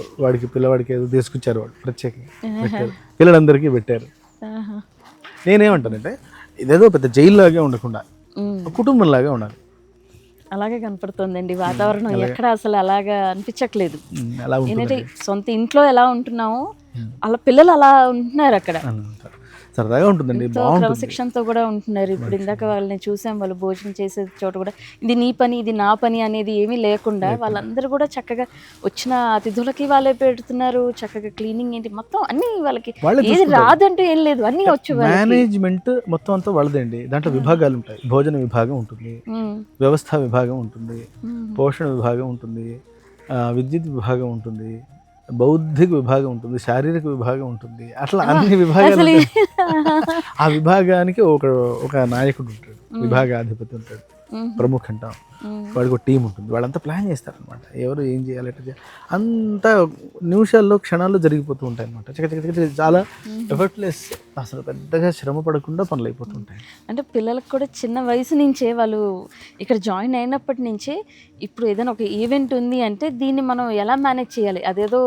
పిల్లవాడికి ఏదో తీసుకొచ్చారు, వాళ్ళు ప్రత్యేకంగా పెట్టారు, పిల్లలందరికీ పెట్టారు. నేనేమంటానంటే ఇదేదో పెద్ద జైల్లాగా ఉండకుండా కుటుంబంలాగా ఉండాలి. అలాగే కనపడుతుందండి వాతావరణం, ఎక్కడ అసలు అలాగా అనిపించట్లేదు. ఏంటంటే సొంత ఇంట్లో ఎలా ఉంటున్నామో అలా పిల్లలు అలా ఉంటున్నారు, అక్కడ సరదాగా ఉంటుందండి, క్రమశిక్షణతో కూడా ఉంటున్నారు. ఇప్పుడు ఇందాక వాళ్ళని చూసాం, వాళ్ళు భోజనం చేసే చోట కూడా ఇది నీ పని ఇది నా పని అనేది ఏమీ లేకుండా వాళ్ళందరూ కూడా చక్కగా వచ్చిన అతిథులకి వాళ్ళే పెడుతున్నారు. చక్కగా క్లీనింగ్ ఏంటి మొత్తం అన్ని వాళ్ళకి ఏది రాదంటూ ఏం లేదు, అన్ని వచ్చు. మేనేజ్మెంట్ మొత్తం అంతా వాళ్ళదండి. దాంట్లో విభాగాలు ఉంటాయి, భోజన విభాగం ఉంటుంది, వ్యవస్థ విభాగం ఉంటుంది, పోషణ విభాగం ఉంటుంది, విద్యుత్ విభాగం ఉంటుంది, బౌద్ధిక విభాగం ఉంటుంది, శారీరక విభాగం ఉంటుంది, అట్లా అన్ని విభాగాలు అసలు ఉంటాయి. ఆ విభాగానికి ఒక నాయకుడు ఉంటాడు, విభాగాధిపతి ఉంటాడు, ప్రముఖ అంటాం. వాడికి ఒక టీం ఉంటుంది, వాళ్ళంతా ప్లాన్ చేస్తారనమాట. ఎవరు ఏం చేయాలి, ఎట్లా చేయాలి అంతా నిమిషాల్లో క్షణాల్లో జరిగిపోతూ ఉంటాయి అనమాట. చక్క చాలా ఎఫర్ట్లెస్, అసలు పెద్దగా శ్రమ పడకుండా పనులు అయిపోతుంటాయి. అంటే పిల్లలకు కూడా చిన్న వయసు నుంచే వాళ్ళు ఇక్కడ జాయిన్ అయినప్పటి నుంచే ఇప్పుడు ఏదైనా ఒక ఈవెంట్ ఉంది అంటే దీన్ని మనం ఎలా మేనేజ్ చేయాలి, అదేదో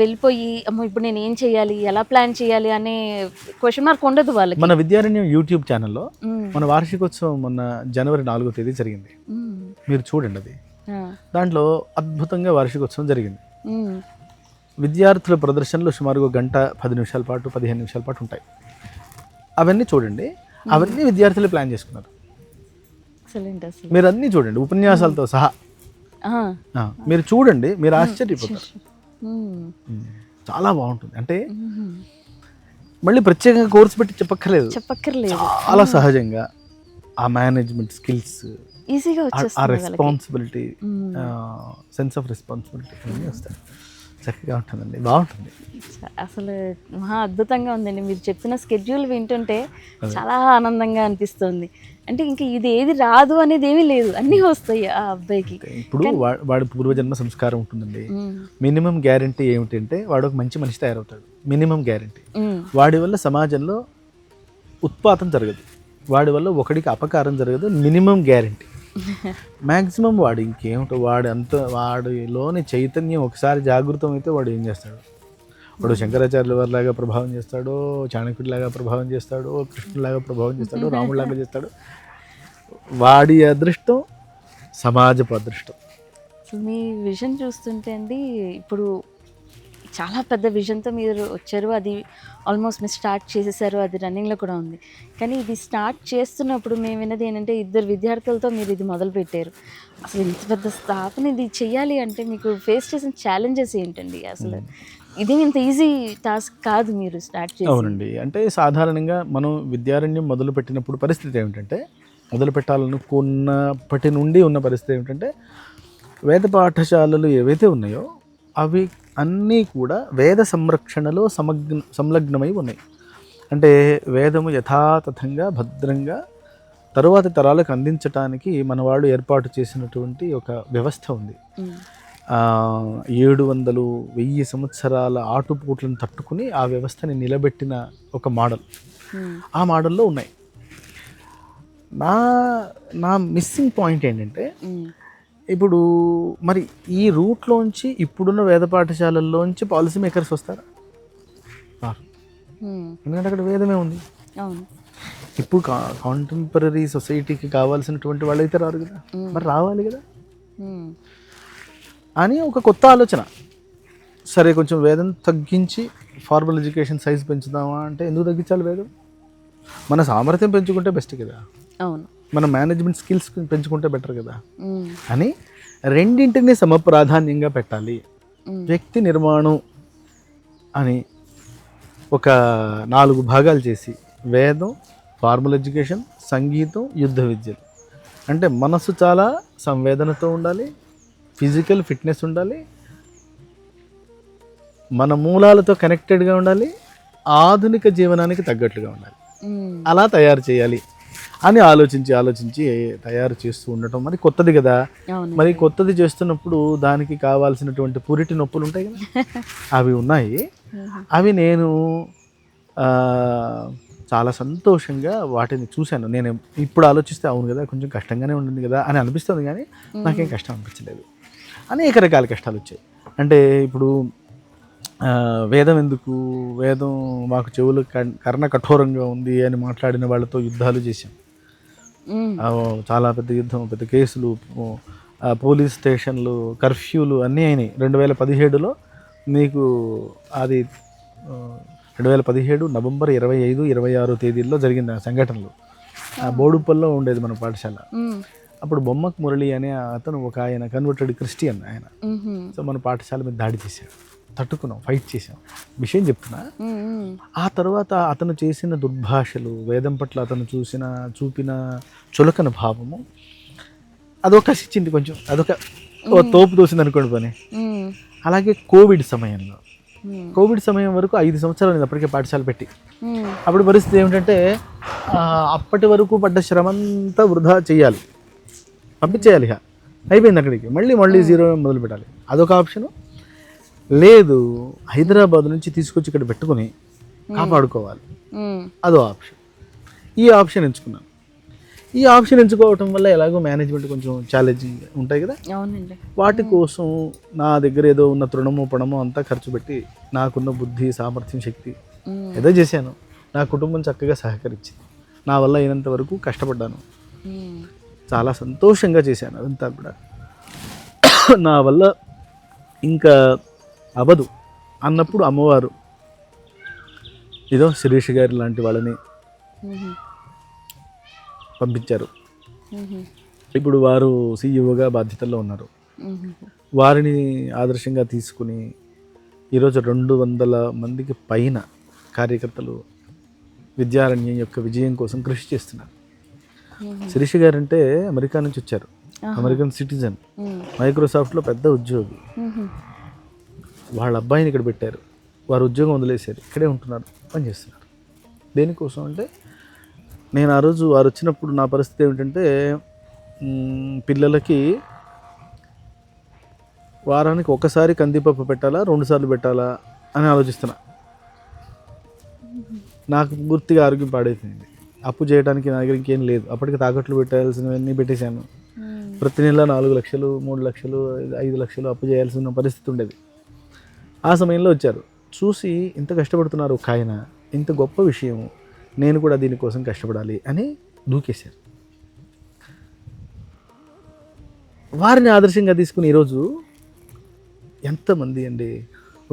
వెళ్ళిపోయి అమ్మో ఇప్పుడు నేను ఏం చేయాలి, ఎలా ప్లాన్ చేయాలి అనే క్వశ్చన్ మార్క్ ఉండదు వాళ్ళకి. మన విద్యారణ్యం యూట్యూబ్ ఛానల్లో మన వార్షికోత్సవం మొన్న జనవరి 4వ తేదీ జరిగింది. మీరు చూడండి, అది దాంట్లో అద్భుతంగా వార్షికోత్సవం జరిగింది. విద్యార్థుల ప్రదర్శనలు సుమారుగా 1 గంట 10 నిమిషాల పాటు 15 నిమిషాల పాటు ఉంటాయి. అవన్నీ చూడండి, అవన్నీ విద్యార్థులు ప్లాన్ చేసుకున్నారు. మీరు అన్నీ చూడండి, ఉపన్యాసాలతో సహా మీరు చూడండి, మీరు ఆశ్చర్యపోతారు. చాలా బాగుంటుంది. అంటే మళ్ళీ ప్రత్యేకంగా కోర్సు పెట్టి చెప్పక్కర్లేదు, చాలా సహజంగా ఆ మేనేజ్మెంట్ స్కిల్స్, ఈజీగా ఆ రెస్పాన్సిబిలిటీ, సెన్స్ ఆఫ్ రెస్పాన్సిబిలిటీ అన్నీ వస్తాయి. చక్కగా ఉంటుందండి, బాగుంటుంది. అసలు మహా అద్భుతంగా ఉందండి. మీరు చెప్పిన స్కెడ్యూల్ వింటుంటే చాలా ఆనందంగా అనిపిస్తుంది. అంటే ఇంకా ఇది ఏది రాదు అనేది ఏమీ లేదు, అన్నీ వస్తాయి ఆ అబ్బాయికి. ఇప్పుడు వాడి పూర్వజన్మ సంస్కారం ఉంటుందండి. మినిమం గ్యారంటీ ఏమిటంటే వాడు ఒక మంచి మనిషి తయారవుతాడు. Minimum guarantee. వాడి వల్ల సమాజంలో ఉత్పాతం జరగదు, వాడి వల్ల ఒకడికి అపకారం జరగదు. Minimum guarantee. మ్యాక్సిమం వాడు ఇంకేమిటో వాడిలోని చైతన్యం ఒకసారి జాగృతం అయితే వాడు ఏం చేస్తాడు, వాడు శంకరాచార్యుల వారిలాగా ప్రభావం చేస్తాడో, చాణక్యుడిలాగా ప్రభావం చేస్తాడో, కృష్ణులాగా ప్రభావం చేస్తాడో, రాముడిలాగా చేస్తాడు. వాడి అదృష్టం సమాజపు అదృష్టం. సో మీ విజన్ చూస్తుంటే అండి, ఇప్పుడు చాలా పెద్ద విజన్తో మీరు వచ్చారు. అది ఆల్మోస్ట్ మీరు స్టార్ట్ చేసేసారు, అది రన్నింగ్లో కూడా ఉంది. కానీ ఇది స్టార్ట్ చేస్తున్నప్పుడు మేము విన్నది ఏంటంటే 2 విద్యార్థులతో మీరు ఇది మొదలుపెట్టారు. అసలు ఇంత పెద్ద స్థాపన ఇది చెయ్యాలి అంటే మీకు ఫేస్ చేసిన ఛాలెంజెస్ ఏంటండి? అసలు ఇది ఇంత ఈజీ టాస్క్ కాదు మీరు స్టార్ట్ చేసి. అవునండి, అంటే సాధారణంగా మనం విద్యారణ్యం మొదలుపెట్టినప్పుడు పరిస్థితి ఏమిటంటే, మొదలు పెట్టాలనుకున్నప్పటి నుండి ఉన్న పరిస్థితి ఏమిటంటే, వేద పాఠశాలలు ఏవైతే ఉన్నాయో అవి అన్నీ కూడా వేద సంరక్షణలో సంలగ్నమై ఉన్నాయి. అంటే వేదము యథాతథంగా భద్రంగా తరువాతి తరాలకు అందించటానికి మన వాళ్ళు ఏర్పాటు చేసినటువంటి ఒక వ్యవస్థ ఉంది. 700-1000 సంవత్సరాల ఆటుపోట్లను తట్టుకుని ఆ వ్యవస్థని నిలబెట్టిన ఒక మోడల్. ఆ మోడల్లో ఉన్నాయి. నా మిస్సింగ్ పాయింట్ ఏంటంటే, ఇప్పుడు మరి ఈ రూట్లోంచి ఇప్పుడున్న వేద పాఠశాలల్లోంచి పాలసీ మేకర్స్ వస్తారా? ఎందుకంటే అక్కడ వేదమే ఉంది. ఇప్పుడు కాంటెంపరీ సొసైటీకి కావాల్సినటువంటి వాళ్ళైతే రారు కదా, మరి రావాలి కదా అని ఒక కొత్త ఆలోచన. సరే, కొంచెం వేదం తగ్గించి ఫార్మల్ ఎడ్యుకేషన్ సైజ్ పెంచుదామా అంటే, ఎందుకు తగ్గించాలి వేదం? మన సామర్థ్యం పెంచుకుంటే బెస్ట్ కదా, అవును, మన మేనేజ్మెంట్ స్కిల్స్ పెంచుకుంటే బెటర్ కదా అని రెండింటిని సమప్రాధాన్యంగా పెట్టాలి. వ్యక్తి నిర్మాణం అని ఒక 4 భాగాలు చేసి, వేదం, ఫార్మల్ ఎడ్యుకేషన్, సంగీతం, యుద్ధ విద్యలు. అంటే మనసు చాలా సంవేదనతో ఉండాలి, ఫిజికల్ ఫిట్నెస్ ఉండాలి, మన మూలాలతో కనెక్టెడ్గా ఉండాలి, ఆధునిక జీవనానికి తగ్గట్లుగా ఉండాలి. అలా తయారు చేయాలి అని ఆలోచించి తయారు చేస్తూ ఉండటం మరి కొత్తది కదా. మరి కొత్తది చేస్తున్నప్పుడు దానికి కావాల్సినటువంటి పురిటి నొప్పులు ఉంటాయి కదా, అవి ఉన్నాయి. అవి నేను చాలా సంతోషంగా వాటిని చూశాను. నేను ఇప్పుడు ఆలోచిస్తే అవును కదా, కొంచెం కష్టంగానే ఉంటుంది కదా అని అనిపిస్తుంది, కానీ నాకేం కష్టం అనిపించలేదు. అనేక రకాల కష్టాలు వచ్చాయి. అంటే ఇప్పుడు వేదం ఎందుకు, వేదం మాకు చెవులు కర్ణ కఠోరంగా ఉంది అని మాట్లాడిన వాళ్ళతో యుద్ధాలు చేశాం. చాలా పెద్ద యుద్ధం, పెద్ద కేసులు, పోలీస్ స్టేషన్లు, కర్ఫ్యూలు అన్నీ అయినాయి. 2017లో మీకు అది 2017 నవంబర్ 25, 26 తేదీల్లో జరిగింది ఆ సంఘటనలు. బోడుప్పల్లో ఉండేది మన పాఠశాల. అప్పుడు బొమ్మక్ మురళి అనే అతను ఒక ఆయన కన్వర్టెడ్ క్రిస్టియన్ ఆయన. సో మన పాఠశాల మీద దాడి చేశాడు, తట్టుకున్నాం, ఫైట్ చేసాం. విషయం చెప్తున్నా. ఆ తర్వాత అతను చేసిన దుర్భాషలు, వేదం పట్ల అతను చూపిన చులకన భావము అదొక కసిచ్చింది కొంచెం. అదొక ఓ తోపు తోసింది అనుకోండి పని. అలాగే కోవిడ్ సమయం వరకు 5 సంవత్సరాలు అయింది అప్పటికే పాఠశాల పెట్టి. అప్పుడు పరిస్థితి ఏమిటంటే అప్పటి వరకు పడ్డ శ్రమంతా వృధా చేయాలి, పంపించేయాలి. ఇక అయిపోయింది అక్కడికి, మళ్ళీ జీరో మొదలు పెట్టాలి. అదొక ఆప్షను. లేదు, హైదరాబాద్ నుంచి తీసుకొచ్చి ఇక్కడ పెట్టుకుని కాపాడుకోవాలి, అదో ఆప్షన్. ఈ ఆప్షన్ ఎంచుకున్నాను. ఈ ఆప్షన్ ఎంచుకోవటం వల్ల ఎలాగో మేనేజ్మెంట్ కొంచెం ఛాలెంజింగ్ ఉంటాయి కదా. వాటి కోసం నా దగ్గర ఏదో ఉన్న తృణమో పణమో అంతా ఖర్చు పెట్టి నాకున్న బుద్ధి, సామర్థ్యం, శక్తి ఏదో చేశాను. నా కుటుంబం చక్కగా సహకరించింది. నా వల్ల అయినంత వరకు కష్టపడ్డాను, చాలా సంతోషంగా చేశాను. అదంతా కూడా నా వల్ల ఇంకా అవ్వదు అన్నప్పుడు అమ్మవారు ఏదో శిరీష్ గారి లాంటి వాళ్ళని పంపించారు. ఇప్పుడు వారు సీఈఓగా బాధ్యతల్లో ఉన్నారు. వారిని ఆదర్శంగా తీసుకుని ఈరోజు 200 మందికి పైన కార్యకర్తలు విద్యారణ్యం యొక్క విజయం కోసం కృషి చేస్తున్నారు. శిరీష్ గారు అంటే అమెరికా నుంచి వచ్చారు, అమెరికన్ సిటిజన్, మైక్రోసాఫ్ట్లో పెద్ద ఉద్యోగి. వాళ్ళ అబ్బాయిని ఇక్కడ పెట్టారు, వారు ఉద్యోగం వదిలేశారు, ఇక్కడే ఉంటున్నారు, పనిచేస్తున్నారు. దేనికోసం అంటే, నేను ఆ రోజు వారు వచ్చినప్పుడు నా పరిస్థితి ఏమిటంటే పిల్లలకి వారానికి ఒకసారి కందిపప్పు పెట్టాలా, 2 సార్లు పెట్టాలా అని ఆలోచిస్తున్నా. నాకు పూర్తిగా ఆరోగ్యం పాడైపోయింది. అప్పు చేయడానికి నా దగ్గర ఇంకేం లేదు. అప్పటికి తాకట్లు పెట్టాల్సినవన్నీ పెట్టేశాను. ప్రతి నెల 4 లక్షలు, 3 లక్షలు, 5 లక్షలు అప్పు చేయాల్సిన పరిస్థితి ఉండేది. ఆ సమయంలో వచ్చారు, చూసి ఇంత కష్టపడుతున్నారు ఒక ఆయన, ఇంత గొప్ప విషయం, నేను కూడా దీనికోసం కష్టపడాలి అని దూకేశారు. వారిని ఆదర్శంగా తీసుకుని ఈరోజు ఎంతమంది అండి,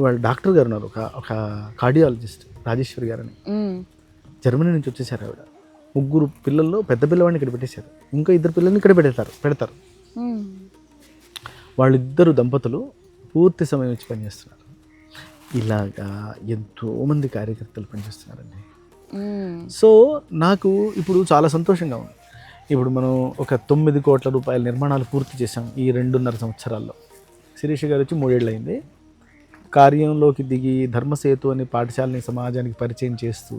వాళ్ళు డాక్టర్ గారు ఉన్నారు, ఒక కార్డియాలజిస్ట్ రాజేశ్వరి గారని, జర్మనీ నుంచి వచ్చేసారు. ఆవిడ 3 పిల్లల్లో పెద్ద పిల్లవాడిని ఇక్కడ పెట్టేశారు, ఇంకా 2 పిల్లల్ని ఇక్కడ పెడతారు. వాళ్ళిద్దరు దంపతులు పూర్తి సమయం వచ్చి పనిచేస్తున్నారు. ఇలాగా ఎంతోమంది కార్యకర్తలు పనిచేస్తున్నారండి. సో నాకు ఇప్పుడు చాలా సంతోషంగా ఉంది. ఇప్పుడు మనం ఒక 9 కోట్ల రూపాయల నిర్మాణాలు పూర్తి చేశాం ఈ 2.5 సంవత్సరాల్లో. శిరీష్ గారు వచ్చి 3 ఏళ్ళు అయింది. కార్యంలోకి దిగి ధర్మసేతు అనే పాఠశాలని సమాజానికి పరిచయం చేస్తూ,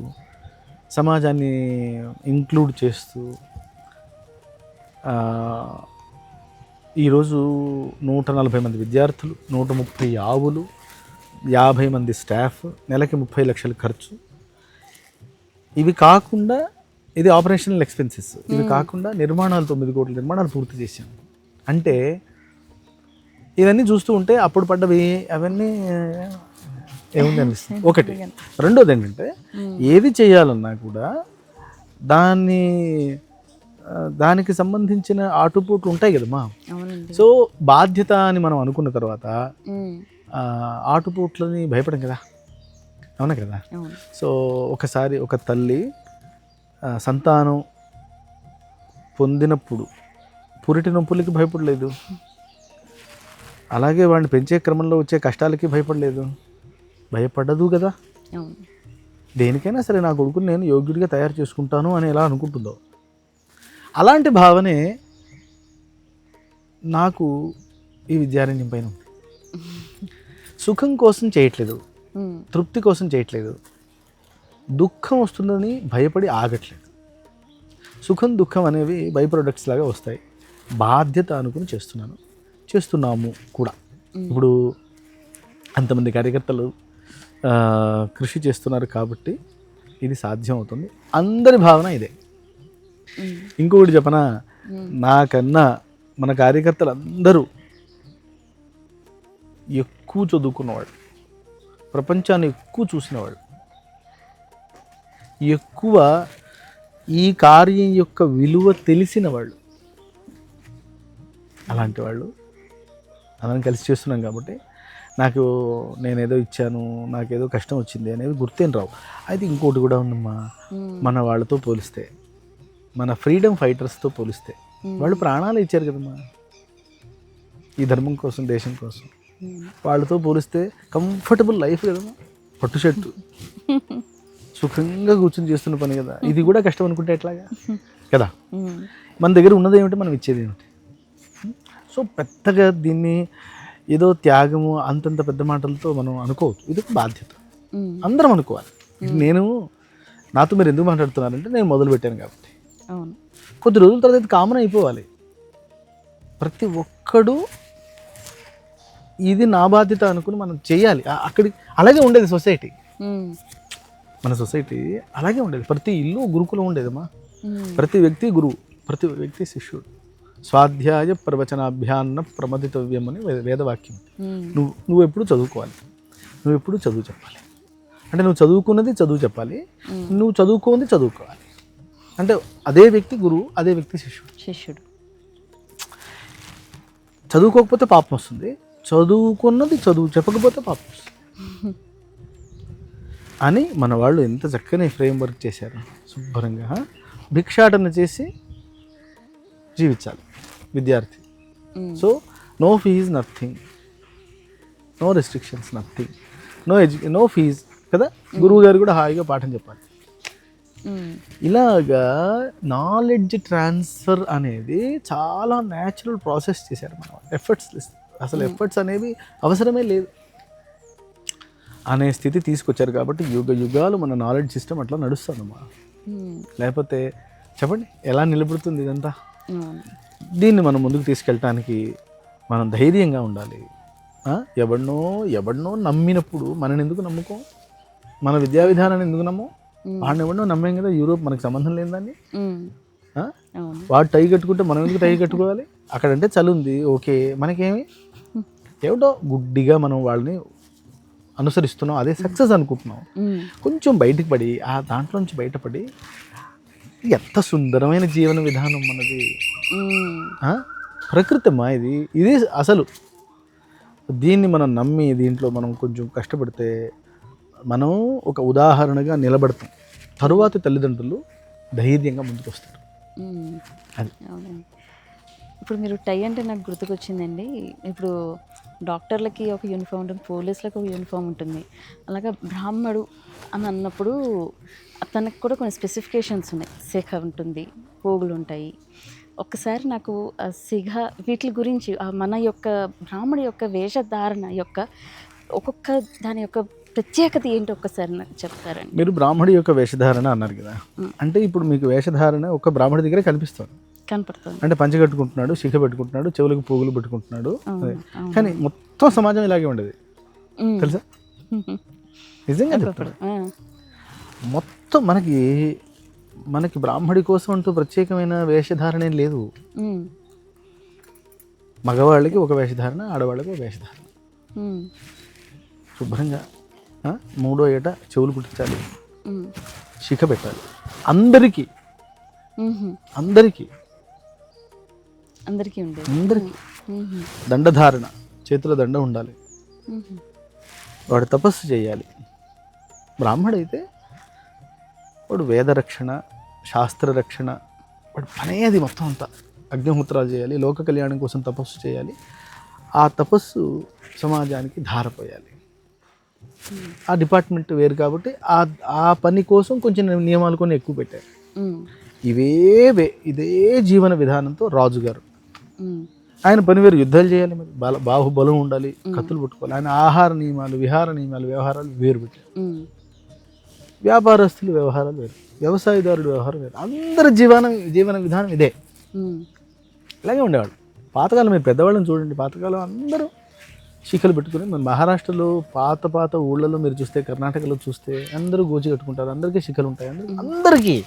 సమాజాన్ని ఇంక్లూడ్ చేస్తూ ఈరోజు 140 మంది విద్యార్థులు, 130 ఆవులు, 50 మంది స్టాఫ్, నెలకి 30 లక్షలు ఖర్చు. ఇవి కాకుండా ఇది ఆపరేషనల్ ఎక్స్పెన్సెస్. ఇవి కాకుండా నిర్మాణాలు 9 కోట్ల నిర్మాణాలు పూర్తి చేశాం. అంటే ఇవన్నీ చూస్తూ ఉంటే అప్పుడు పడ్డవి అవన్నీ ఏముంది అనిపిస్తుంది. ఒకటి. రెండోది ఏంటంటే, ఏది చేయాలన్నా కూడా దానికి సంబంధించిన ఆటుపోట్లు ఉంటాయి కదమ్మా. సో బాధ్యత అని మనం అనుకున్న తర్వాత ఆటుపోట్లని భయపడం కదా, అవునా కదా. సో ఒకసారి ఒక తల్లి సంతానం పొందినప్పుడు పురిటి నొప్పులకి భయపడలేదు, అలాగే వాడిని పెంచే క్రమంలో వచ్చే కష్టాలకి భయపడదు కదా. దేనికైనా సరే నా కొడుకుని నేను యోగ్యుడిగా తయారు చేసుకుంటాను అని ఎలా అనుకుంటుందో, అలాంటి భావనే నాకు ఈ విద్యారణ్యం పైన ఉంది. సుఖం కోసం చేయట్లేదు, తృప్తి కోసం చేయట్లేదు, దుఃఖం వస్తుందని భయపడి ఆగట్లేదు. సుఖం దుఃఖం అనేవి బై ప్రొడక్ట్స్ లాగా వస్తాయి. బాధ్యత అనుకుని చేస్తున్నాము కూడా. ఇప్పుడు అంతమంది కార్యకర్తలు కృషి చేస్తున్నారు కాబట్టి ఇది సాధ్యం అవుతుంది. అందరి భావన ఇదే. ఇంకొకటి చెప్పనా, నాకన్నా మన కార్యకర్తలు అందరూ ఎక్కువ చదువుకున్నవాడు, ప్రపంచాన్ని ఎక్కువ చూసినవాడు, ఎక్కువ ఈ కార్యం యొక్క విలువ తెలిసిన వాళ్ళు. అలాంటి వాళ్ళు అందరం కలిసి చేస్తున్నాం కాబట్టి నాకు నేనేదో ఇచ్చాను, నాకేదో కష్టం వచ్చింది అనేది గుర్తేం రావు. అయితే ఇంకోటి కూడా ఉందమ్మా, మన వాళ్ళతో పోలిస్తే, మన ఫ్రీడమ్ ఫైటర్స్తో పోలిస్తే వాళ్ళు ప్రాణాలు ఇచ్చారు కదమ్మా ఈ ధర్మం కోసం, దేశం కోసం. వాళ్ళతో పోలిస్తే కంఫర్టబుల్ లైఫ్ కదమ్మా, పట్టు షర్టు, సుఖంగా కూర్చొని చేస్తున్న పని కదా. ఇది కూడా కష్టం అనుకుంటే ఎట్లాగా కదా. మన దగ్గర ఉన్నది ఏమిటి, మనం ఇచ్చేది ఏమిటి. సో పెద్దగా దీన్ని ఏదో త్యాగము అంతంత పెద్ద మాటలతో మనం అనుకోవచ్చు. ఇది ఒక బాధ్యత, అందరం అనుకోవాలి. నేను నాతో మీరు ఎందుకు మాట్లాడుతున్నారంటే నేను మొదలు పెట్టాను కాబట్టి. అవును. కొద్ది రోజుల తర్వాత ఇది కామన్ అయిపోవాలి. ప్రతి ఒక్కడు ఇది నా బాధ్యత అనుకుని మనం చేయాలి. అక్కడి అలాగే ఉండేది సొసైటీ. మన సొసైటీ అలాగే ఉండేది. ప్రతి ఇల్లు గురుకులం ఉండేదమ్మా. ప్రతి వ్యక్తి గురువు, ప్రతి వ్యక్తి శిష్యుడు. స్వాధ్యాయ ప్రవచనాభ్యాన్న ప్రమదితవ్యం అని వేదవాక్యం. నువ్వు ఎప్పుడు చదువుకోవాలి, నువ్వు ఎప్పుడు చదువు చెప్పాలి. అంటే నువ్వు చదువుకున్నది చదువు చెప్పాలి, నువ్వు చదువుకోంది చదువుకోవాలి. అంటే అదే వ్యక్తి గురువు, అదే వ్యక్తి శిష్యుడు. చదువుకోకపోతే పాపం వస్తుంది, చదువుకున్నది చదువు చెప్పకపోతే పాపం వస్తుంది అని మన వాళ్ళు ఎంత చక్కని ఫ్రేమ్ వర్క్ చేశారు. శుభ్రంగా భిక్షాటన చేసి జీవించాలి విద్యార్థి. So no fees nothing, no restrictions nothing, no fees కదా. గురువు గారు కూడా హాయిగా పాఠం చెప్పాలి. ఇలాగా నాలెడ్జ్ ట్రాన్స్ఫర్ అనేది చాలా న్యాచురల్ ప్రాసెస్ చేశారు మనం. అసలు ఎఫర్ట్స్ అనేవి అవసరమే లేదు అనే స్థితి తీసుకొచ్చారు. కాబట్టి యుగాలు మన నాలెడ్జ్ సిస్టమ్ అట్లా నడుస్తుందమ్మా. లేకపోతే చెప్పండి ఎలా నిలబడుతుంది ఇదంతా. దీన్ని మనం ముందుకు తీసుకెళ్ళటానికి మనం ధైర్యంగా ఉండాలి. ఎవడినో నమ్మినప్పుడు మనని ఎందుకు నమ్ముకోం? మన విద్యా విధానాన్ని ఎందుకు నమ్మం? వాడిని ఎవరినో నమ్మేం కదా. యూరోప్ మనకు సంబంధం లేదు దాన్ని. వాడు టై కట్టుకుంటే మనం ఎందుకు టై కట్టుకోవాలి? అక్కడంటే చలి ఉంది, ఓకే, మనకేమి ఏమిటో గుడ్డిగా మనం వాళ్ళని అనుసరిస్తున్నాం, అదే సక్సెస్ అనుకుంటున్నాం. కొంచెం బయటికి పడి దాంట్లో నుంచి బయటపడి ఎంత సుందరమైన జీవన విధానం మనది. ప్రకృతి అమ్మా ఇది అసలు. దీన్ని మనం నమ్మి దీంట్లో మనం కొంచెం కష్టపడితే మనం ఒక ఉదాహరణగా నిలబడతాం. తరువాత తల్లిదండ్రులు ధైర్యంగా ముందుకు వస్తారు. అది ఇప్పుడు మీరు టై అంటే నాకు గుర్తుకొచ్చిందండి. ఇప్పుడు డాక్టర్లకి ఒక యూనిఫామ్ ఉంటుంది, పోలీసులకు ఒక యూనిఫామ్ ఉంటుంది. అలాగే బ్రాహ్మడు అని అన్నప్పుడు తనకు కూడా కొన్ని స్పెసిఫికేషన్స్ ఉన్నాయి. శిఖ ఉంటుంది, పోగులు ఉంటాయి. ఒక్కసారి నాకు ఆ శిఖ వీటి గురించి మన యొక్క బ్రాహ్మడి యొక్క వేషధారణ యొక్క ఒక్కొక్క దాని యొక్క ప్రత్యేకత ఏంటి ఒక్కసారి నాకు చెప్తారండి. మీరు బ్రాహ్మడి యొక్క వేషధారణ అన్నారు కదా, అంటే ఇప్పుడు మీకు వేషధారణ ఒక బ్రాహ్మడి దగ్గర కనిపిస్తుంది. అంటే పంచె కట్టుకుంటున్నాడు, శిఖ పెట్టుకుంటున్నాడు, చెవులకు పోగులు పెట్టుకుంటున్నాడు. కానీ మొత్తం సమాజం ఇలాగే ఉండేది తెలుసా? నిజంగా చెప్తాడు. మొత్తం మనకి బ్రాహ్మడి కోసం అంటూ ప్రత్యేకమైన వేషధారణ ఏం లేదు. మగవాళ్ళకి ఒక వేషధారణ, ఆడవాళ్ళకి ఒక వేషధారణ. శుభ్రంగా 3వ ఏట చెవులు కుట్టించాలి, శిఖ పెట్టాలి. అందరికీ దండధారణ, చేతిలో దండ ఉండాలి. వాడు తపస్సు చేయాలి. బ్రాహ్మడైతే వాడు వేదరక్షణ, శాస్త్రరక్షణ, వాడు పనేది మొత్తం అంతా. అగ్నిహోత్రాలు చేయాలి, లోక కళ్యాణం కోసం తపస్సు చేయాలి. ఆ తపస్సు సమాజానికి ధారపోయాలి. ఆ డిపార్ట్మెంట్ వేరు కాబట్టి ఆ పని కోసం కొంచెం నియమాలు కొన్ని ఎక్కువ పెట్టారు. ఇదే జీవన విధానంతో రాజుగారు ఆయన పని వేరు. యుద్ధాలు చేయాలి, మరి బాహుబలం ఉండాలి, కత్తులు పట్టుకోవాలి. ఆయన ఆహార నియమాలు, విహార నియమాలు, వ్యవహారాలు వేరు పెట్టారు. వ్యాపారస్తులు వ్యవహారాలు వేరు, వ్యవసాయదారుడు వ్యవహారం వేరు. అందరి జీవన విధానం ఇదే. ఇలాగే ఉండేవాళ్ళు పాతకాలం. మీరు పెద్దవాళ్ళని చూడండి, పాతకాలం అందరూ శిఖలు పెట్టుకుని. మన మహారాష్ట్రలో పాత ఊళ్ళలో మీరు చూస్తే, కర్ణాటకలో చూస్తే అందరూ గోచి కట్టుకుంటారు, అందరికీ శిఖలు ఉంటాయి అందరికీ.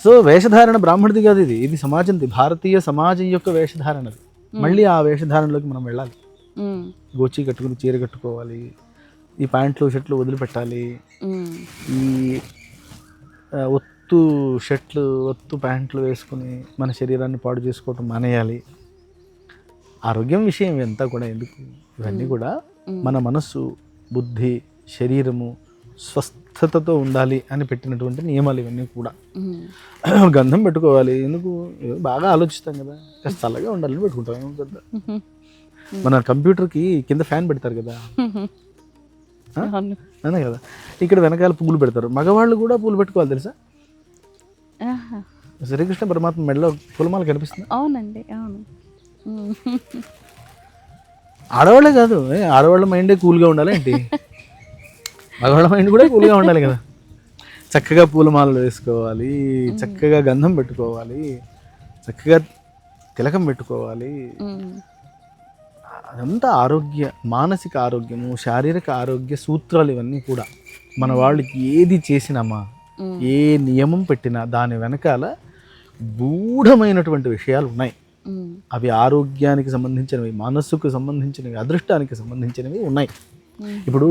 సో వేషధారణ బ్రాహ్మణుడిది కాదు, ఇది సమాజంది, భారతీయ సమాజం యొక్క వేషధారణది. మళ్ళీ ఆ వేషధారణలోకి మనం వెళ్ళాలి. గోచి కట్టుకుని చీర కట్టుకోవాలి, ఈ ప్యాంట్లు షర్ట్లు వదిలిపెట్టాలి, ఈ ఒత్తు షర్ట్లు ఒత్తు ప్యాంట్లు వేసుకుని మన శరీరాన్ని పాడు చేసుకోవటం మానేయాలి. ఆరోగ్యం విషయం అంతా కూడా ఎందుకు, ఇవన్నీ కూడా మన మనస్సు, బుద్ధి, శరీరము స్వస్థతతో ఉండాలి అని పెట్టినటువంటి నియమాలు ఇవన్నీ కూడా. గంధం పెట్టుకోవాలి ఎందుకు, బాగా ఆలోచిస్తాం కదా, కాస్త చల్లగా ఉండాలని పెట్టుకుంటాం. ఏమో కదా, మన కంప్యూటర్కి కింద ఫ్యాన్ పెడతారు కదా, అదే కదా. ఇక్కడ వెనకాల పువ్వులు పెడతారు. మగవాళ్ళు కూడా పూలు పెట్టుకోవాలి తెలుసా? శ్రీకృష్ణ పరమాత్మ మెడలో పూలమాల కనిపిస్తుంది. అవునండి, అవును. ఆడవాళ్ళే కాదు, ఆడవాళ్ళ మైండే కూల్గా ఉండాలి ఏంటి, మగవాళ్ళ మైండ్ కూడా కూల్గా ఉండాలి కదా. చక్కగా పూలమాలలు వేసుకోవాలి, చక్కగా గంధం పెట్టుకోవాలి, చక్కగా తిలకం పెట్టుకోవాలి. అదంతా ఆరోగ్య, మానసిక ఆరోగ్యము, శారీరక ఆరోగ్య సూత్రాలు ఇవన్నీ కూడా. మన వాళ్ళకి ఏది చేసినామా, ఏ నియమం పెట్టినా దాని వెనకాల గూఢమైనటువంటి విషయాలు ఉన్నాయి. అవి ఆరోగ్యానికి సంబంధించినవి, మనస్సుకు సంబంధించినవి, అదృష్టానికి సంబంధించినవి ఉన్నాయి. ఇప్పుడు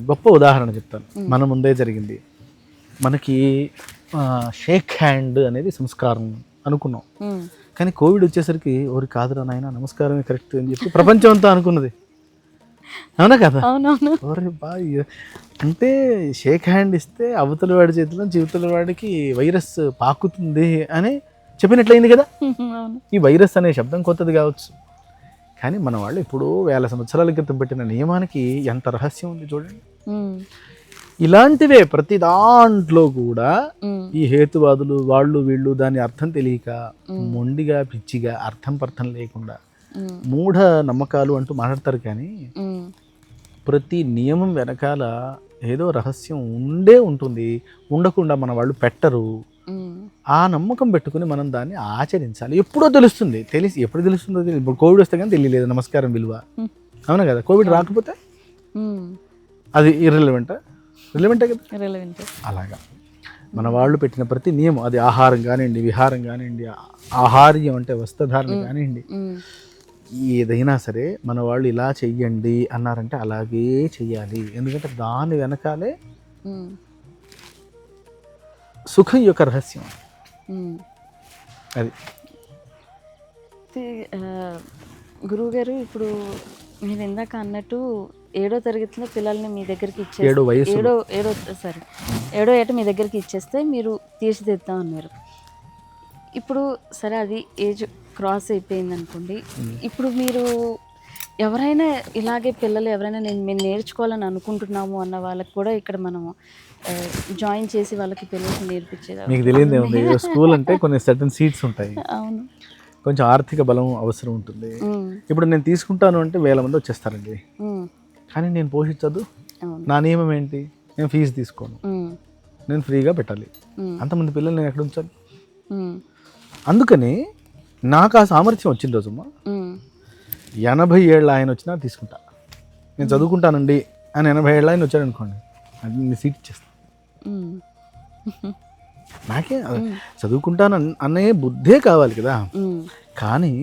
గొప్ప ఉదాహరణ చెప్తాను, మన ముందే జరిగింది. మనకి షేక్ హ్యాండ్ అనేది సంస్కారం అనుకున్నాం, కానీ కోవిడ్ వచ్చేసరికి ఓరి కాదురా నాయన నమస్కారమే కరెక్ట్ అని చెప్పి ప్రపంచం అంతా అనుకున్నది. అవునా కదా? ఓరే బాయ్, అంటే షేక్ హ్యాండ్ ఇస్తే అవతల వాడి చేతిలో జీవితల వాడికి వైరస్ పాకుతుంది అని చెప్పినట్లయింది కదా. ఈ వైరస్ అనే శబ్దం కొత్తది కావచ్చు, కానీ మన వాళ్ళు ఇప్పుడు 1000 సంవత్సరాల క్రితం పెట్టిన నియమానికి ఎంత రహస్యం ఉంది చూడండి. ఇలాంటివే ప్రతి దాంట్లో కూడా ఈ హేతువాదులు వాళ్ళు వీళ్ళు దాని అర్థం తెలియక మొండిగా పిచ్చిగా అర్థం పర్థం లేకుండా మూఢ నమ్మకాలు అంటూ మాట్లాడతారు. కానీ ప్రతి నియమం వెనకాల ఏదో రహస్యం ఉండే ఉంటుంది, ఉండకుండా మన వాళ్ళు పెట్టరు. ఆ నమ్మకం పెట్టుకుని మనం దాన్ని ఆచరించాలి. ఎప్పుడో తెలుస్తుంది, ఎప్పుడు తెలుస్తుందో తెలియదు. ఇప్పుడు కోవిడ్ వస్తే కానీ తెలియలేదు నమస్కారం విలువ, అవునా కదా? కోవిడ్ రాకపోతే అది రిలవెంటే కదా. అలాగా మన వాళ్ళు పెట్టిన ప్రతి నియమం, అది ఆహారం కానివ్వండి, విహారం కానివ్వండి, ఆహార్యం అంటే వస్త్రధారణ కానివ్వండి, ఏదైనా సరే మన వాళ్ళు ఇలా చెయ్యండి అన్నారంటే అలాగే చెయ్యాలి. ఎందుకంటే దాని వెనకాలే సుఖం యొక్క రహస్యం. అది గురువుగారు, ఇప్పుడు మీరు ఇందాక అన్నట్టు 7వ తరగతిలో పిల్లల్ని మీ దగ్గరికి ఇచ్చేస్తే, ఏడో ఏట మీ దగ్గరికి ఇచ్చేస్తే మీరు తీర్చిదిద్దాం అన్నారు. ఇప్పుడు సరే అది ఏజ్ క్రాస్ అయిపోయింది అనుకోండి, ఇప్పుడు మీరు ఎవరైనా ఇలాగే పిల్లలు ఎవరైనా మేము నేర్చుకోవాలని అనుకుంటున్నాము అన్న వాళ్ళకి కూడా ఇక్కడ మనము జాయిన్ చేసి వాళ్ళకి పిల్లలకి నేర్పించేది. మీకు తెలియదు ఏముంది, స్కూల్ అంటే కొన్ని సర్టన్ సీట్స్ ఉంటాయి, అవును, కొంచెం ఆర్థిక బలం అవసరం ఉంటుంది. ఇప్పుడు నేను తీసుకుంటాను అంటే 1000 మంది వచ్చేస్తారండి, కానీ నేను పోషించదు. నా నియమం ఏంటి? నేను ఫీజు తీసుకోను, నేను ఫ్రీగా పెట్టాలి. అంతమంది పిల్లలు నేను ఎక్కడ ఉంచాలి? అందుకని నాకు ఆ సామర్థ్యం వచ్చిన రోజమ్మా 80 ఏళ్ళ ఆయన వచ్చినా తీసుకుంటా. నేను చదువుకుంటానండి అని 80 ఏళ్ళ ఆయన వచ్చాడు అనుకోండి, అది నేను సీట్ ఇచ్చేస్తాను. నాకే చదువుకుంటాను అనే బుద్ధే కావాలి కదా, కానీ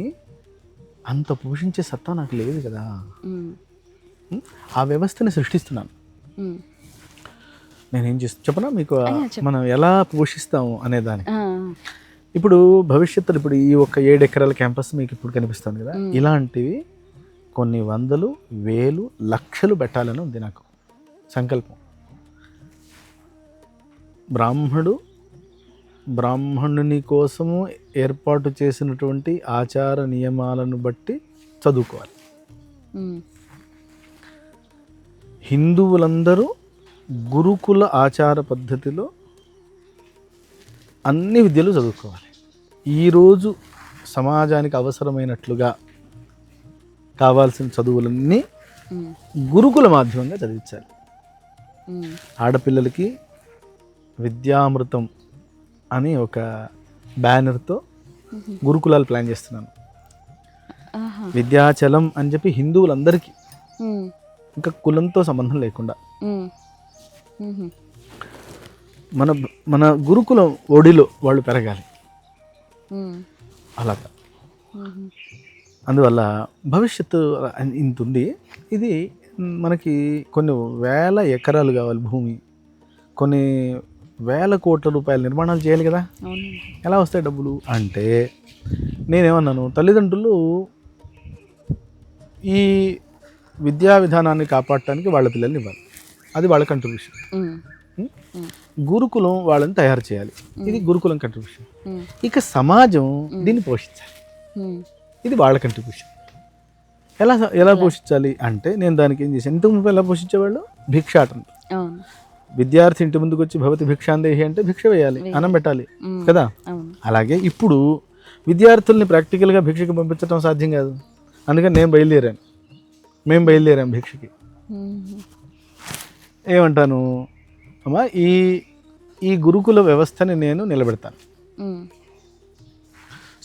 అంత పోషించే సత్తా నాకు లేదు కదా. ఆ వ్యవస్థని సృష్టిస్తున్నాను. నేనేం చేస్తాను చెప్పనా మీకు, మనం ఎలా పోషిస్తాము అనేదాన్ని. ఇప్పుడు భవిష్యత్తులో ఇప్పుడు ఈ ఒక 7 ఎకరాల క్యాంపస్ మీకు ఇప్పుడు కనిపిస్తుంది కదా, ఇలాంటివి కొన్ని వందలు, వేలు, లక్షలు పెట్టాలని ఉంది నాకు సంకల్పం. బ్రాహ్మణుని కోసము ఏర్పాటు చేసినటువంటి ఆచార నియమాలను బట్టి చదువుకోవాలి. హిందువులందరూ గురుకుల ఆచార పద్ధతిలో అన్ని విద్యలు చదువుకోవాలి. ఈరోజు సమాజానికి అవసరమైనట్లుగా కావాల్సిన చదువులన్నీ గురుకుల మాధ్యమంగా చదివించాలి. ఆడపిల్లలకి విద్యామృతం అని ఒక బ్యానర్తో గురుకులాలు ప్లాన్ చేస్తున్నాను. విద్యాచలం అని చెప్పి హిందువులందరికీ, ఇంకా కులంతో సంబంధం లేకుండా మన గురుకులం ఒడిలో వాళ్ళు పెరగాలి. అలాగా అందువల్ల భవిష్యత్తు ఇంత ఉంది. ఇది మనకి కొన్ని 1000 ఎకరాలు కావాలి భూమి, కొన్ని 1000 కోట్ల రూపాయల నిర్మాణాలు చేయాలి కదా. ఎలా వస్తాయి డబ్బులు అంటే, నేనేమన్నాను, తల్లిదండ్రులు ఈ విద్యా విధానాన్ని కాపాడటానికి వాళ్ళ పిల్లల్ని ఇవ్వాలి, అది వాళ్ళ కంట్రిబ్యూషన్. గురుకులం వాళ్ళని తయారు చేయాలి, ఇది గురుకులం కంట్రిబ్యూషన్. ఇక సమాజం దీన్ని పోషించాలి, ఇది వాళ్ళ కంట్రిబ్యూషన్. ఎలా పోషించాలి అంటే, నేను దానికి ఏం చేశాను, ఇంతకు ముందు ఎలా పోషించేవాళ్ళు భిక్షాటం. విద్యార్థి ఇంటి ముందుకు వచ్చి భవతి భిక్షాందేహి అంటే భిక్ష వేయాలి, అన్నం పెట్టాలి కదా. అవును. అలాగే ఇప్పుడు విద్యార్థుల్ని ప్రాక్టికల్గా భిక్షకి పంపించడం సాధ్యం కాదు. అందుకని మేము బయలుదేరాం భిక్షకి. ఏమంటాను అమ్మా, ఈ గురుకుల వ్యవస్థని నేను నిలబెడతాను.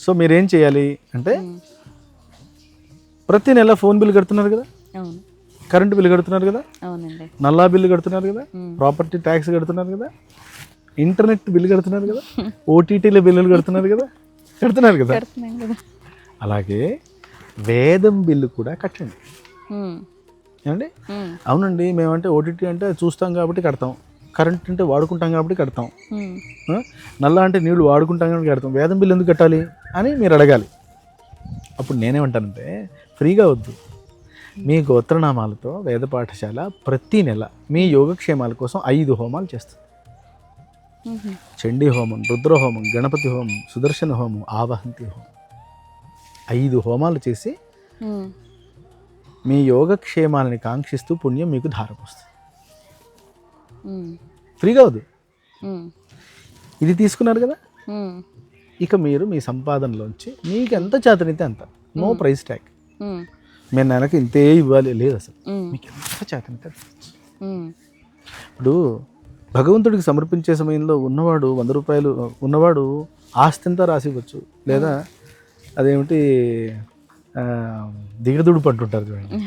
సో మీరేం చేయాలి అంటే, ప్రతి నెల ఫోన్ బిల్ కడుతున్నారు కదా, అవును. కరెంటు బిల్లు కడుతున్నారు కదా, అవునండి. నల్లా బిల్లు కడుతున్నారు కదా, ప్రాపర్టీ ట్యాక్స్ కడుతున్నారు కదా, ఇంటర్నెట్ బిల్లు కడుతున్నారు కదా, ఓటీటీల బిల్లులు కడుతున్నారు కదా. అలాగే వేదం బిల్లు కూడా కట్టండి. ఏమండి? అవునండి, మేమంటే ఓటీటీ అంటే చూస్తాం కాబట్టి కడతాం, కరెంట్ అంటే వాడుకుంటాం కాబట్టి కడతాం, నల్లా అంటే నీళ్లు వాడుకుంటాం కాబట్టి కడతాం, వేదం బిల్లు ఎందుకు కట్టాలి అని మీరు అడగాలి. అప్పుడు నేనేమంటానంటే, ఫ్రీగా వద్దు, మీ గోత్రనామాలతో వేద పాఠశాల ప్రతి నెల మీ యోగక్షేమాల కోసం 5 హోమాలు చేస్తుంది. చండీ హోమం, రుద్రహోమం, గణపతి హోమం, సుదర్శన హోమం, ఆవహంతి హోమం, 5 హోమాలు చేసి మీ యోగక్షేమాలని కాంక్షిస్తూ పుణ్యం మీకు ధారపోస్తుంది. ఫ్రీగా వద్దు. ఇది తీసుకున్నారు కదా, ఇక మీరు మీ సంపాదనలోంచి మీకు ఎంత చేతనైతే అంత, నో ప్రైస్ ట్యాగ్. మేము నెలకి ఇంతే ఇవ్వాలి లేదు, అసలు మీకు ఎంత చేతనైతే. ఇప్పుడు భగవంతుడికి సమర్పించే సమయంలో ఉన్నవాడు 100 రూపాయలు ఉన్నవాడు ఆస్తింతా రాసి ఇవ్వచ్చు, లేదా అదేమిటి దిగదుడు పట్టుంటారు చూడండి,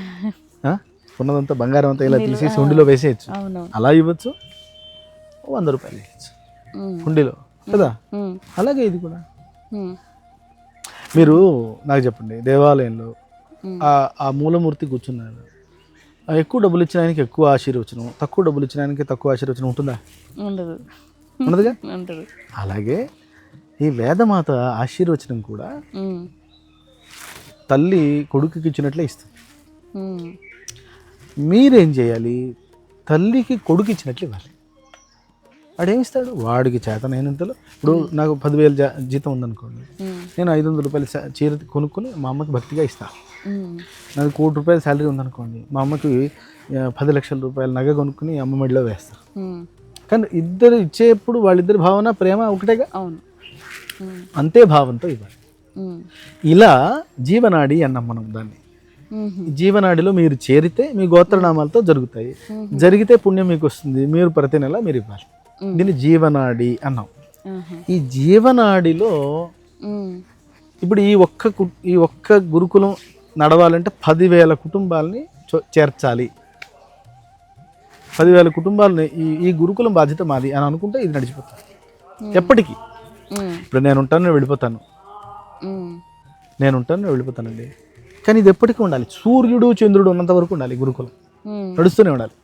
ఉన్నదంతా బంగారం అంతా ఇలా తీసేసి హుండీలో వేసేయచ్చు, అలా ఇవ్వచ్చు. 100 రూపాయలు వేయచ్చు హుండీలో కదా. అలాగే ఇది కూడా. మీరు నాకు చెప్పండి, దేవాలయంలో ఆ మూలమూర్తి కూర్చున్నాడు, ఎక్కువ డబ్బులు ఇచ్చిన ఆయనకి ఎక్కువ ఆశీర్వచనం, తక్కువ డబ్బులు ఇచ్చిన ఆయనకి తక్కువ ఆశీర్వచనం ఉంటుందా? ఉండదుగా. అలాగే ఈ వేదమాత ఆశీర్వచనం కూడా తల్లి కొడుకుకి ఇచ్చినట్లే ఇస్తుంది. మీరేం చేయాలి? తల్లికి కొడుకు ఇచ్చినట్లు ఇవ్వాలి. వాడేమిస్తాడు? వాడికి చేతనైనంతలో. ఇప్పుడు నాకు 10,000 జీతం ఉందనుకోండి, నేను 500 రూపాయల చీర కొనుక్కొని మా అమ్మకి భక్తిగా ఇస్తాను. నాకు 1 కోటి రూపాయల శాలరీ ఉందనుకోండి, మా అమ్మకి 10 లక్షల రూపాయల నగ కొనుక్కుని అమ్మ మెడలో వేస్తాను. కానీ ఇద్దరు ఇచ్చేప్పుడు వాళ్ళిద్దరి భావన ప్రేమ ఒకటేగా. అంతే భావంతో ఇవ్వాలి. ఇలా జీవనాడి అన్నాం మనం దాన్ని. జీవనాడిలో మీరు చేరితే మీ గోత్రనామాలతో జరుగుతాయి, జరిగితే పుణ్యం మీకు వస్తుంది, మీరు ప్రతి నెల మీరు ఇవ్వాలి. దీన్ని జీవనాడి అన్నాం. ఈ జీవనాడిలో ఇప్పుడు ఈ ఒక్క గురుకులం నడవాలంటే 10,000 కుటుంబాలని చేర్చాలి. 10,000 కుటుంబాలని ఈ గురుకులం బాధ్యత మాది అని అనుకుంటే ఇది నడిచిపోతుంది ఎప్పటికీ. ఇప్పుడు నేను వెళ్ళిపోతానండి, కానీ ఇది ఎప్పటికీ ఉండాలి. సూర్యుడు చంద్రుడు ఉన్నంత వరకు ఉండాలి గురుకులం, నడుస్తూనే ఉండాలి.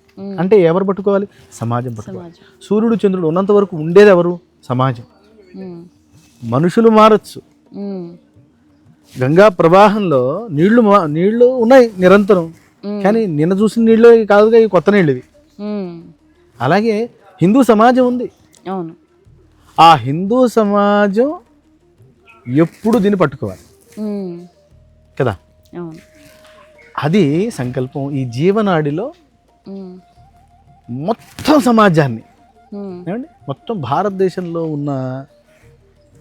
అంటే ఎవరు పట్టుకోవాలి? సమాజం పట్టుకోవాలి. సూర్యుడు చంద్రుడు ఉన్నంత వరకు ఉండేది ఎవరు? సమాజం. మనుషులు మారచ్చు. గంగా ప్రవాహంలో నీళ్లు ఉన్నాయి నిరంతరం, కానీ నిన్న చూసిన నీళ్ళు కాదుగా, ఈ కొత్త నీళ్ళు ఇవి. అలాగే హిందూ సమాజం ఉంది. ఆ హిందూ సమాజం ఎప్పుడు దీన్ని పట్టుకోవాలి కదా. అది సంకల్పం. ఈ జీవనాడిలో మొత్తం సమాజాన్ని, ఏమండి, మొత్తం భారతదేశంలో ఉన్న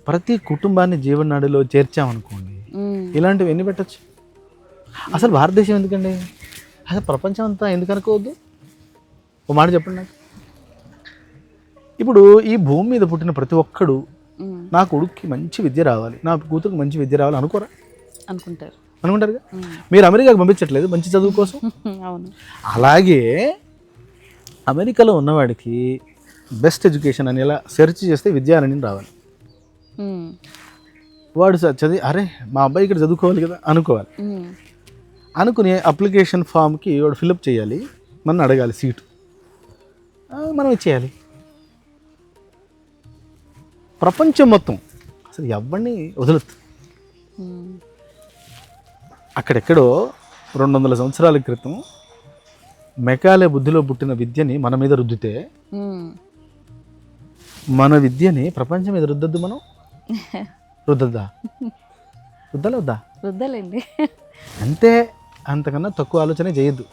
ప్రతి కుటుంబాన్ని జీవనాడిలో చేర్చామనుకోండి, ఇలాంటివి ఎన్ని పెట్టచ్చు? అసలు భారతదేశం ఎందుకండి? అసలు ప్రపంచం అంతా ఎందుకు అనుకోవద్దు? ఓ మాట చెప్పండి నాకు. ఇప్పుడు ఈ భూమి మీద పుట్టిన ప్రతి ఒక్కడు నా కొడుక్కి మంచి విద్య రావాలి, నా కూతురికి మంచి విద్య రావాలి అనుకుంటారుగా. మీరు అమెరికాకి పంపించట్లేదు మంచి చదువు కోసం. అలాగే అమెరికాలో ఉన్నవాడికి బెస్ట్ ఎడ్యుకేషన్ అని ఇలా సెర్చ్ చేస్తే విద్యారణి రావాలి. వాడు చదివి అరే మా అబ్బాయి ఇక్కడ చదువుకోవాలి కదా అనుకోవాలి. అనుకుని అప్లికేషన్ ఫామ్కి వాడు ఫిలప్ చేయాలి, మనం అడగాలి సీటు, మనం ఇచ్చేయాలి. ప్రపంచం మొత్తం అసలు ఎవరిని వదలొద్దు. అక్కడెక్కడో 200 సంవత్సరాల క్రితం మెకాలే బుద్ధిలో పుట్టిన విద్యని మన మీద రుద్దితే, మన విద్యని ప్రపంచం మీద రుద్దద్దు. మనం రుద్దద్దా? వద్దా? రుద్దలేండి. అంతే, అంతకన్నా తక్కువ ఆలోచన చేయొద్దు.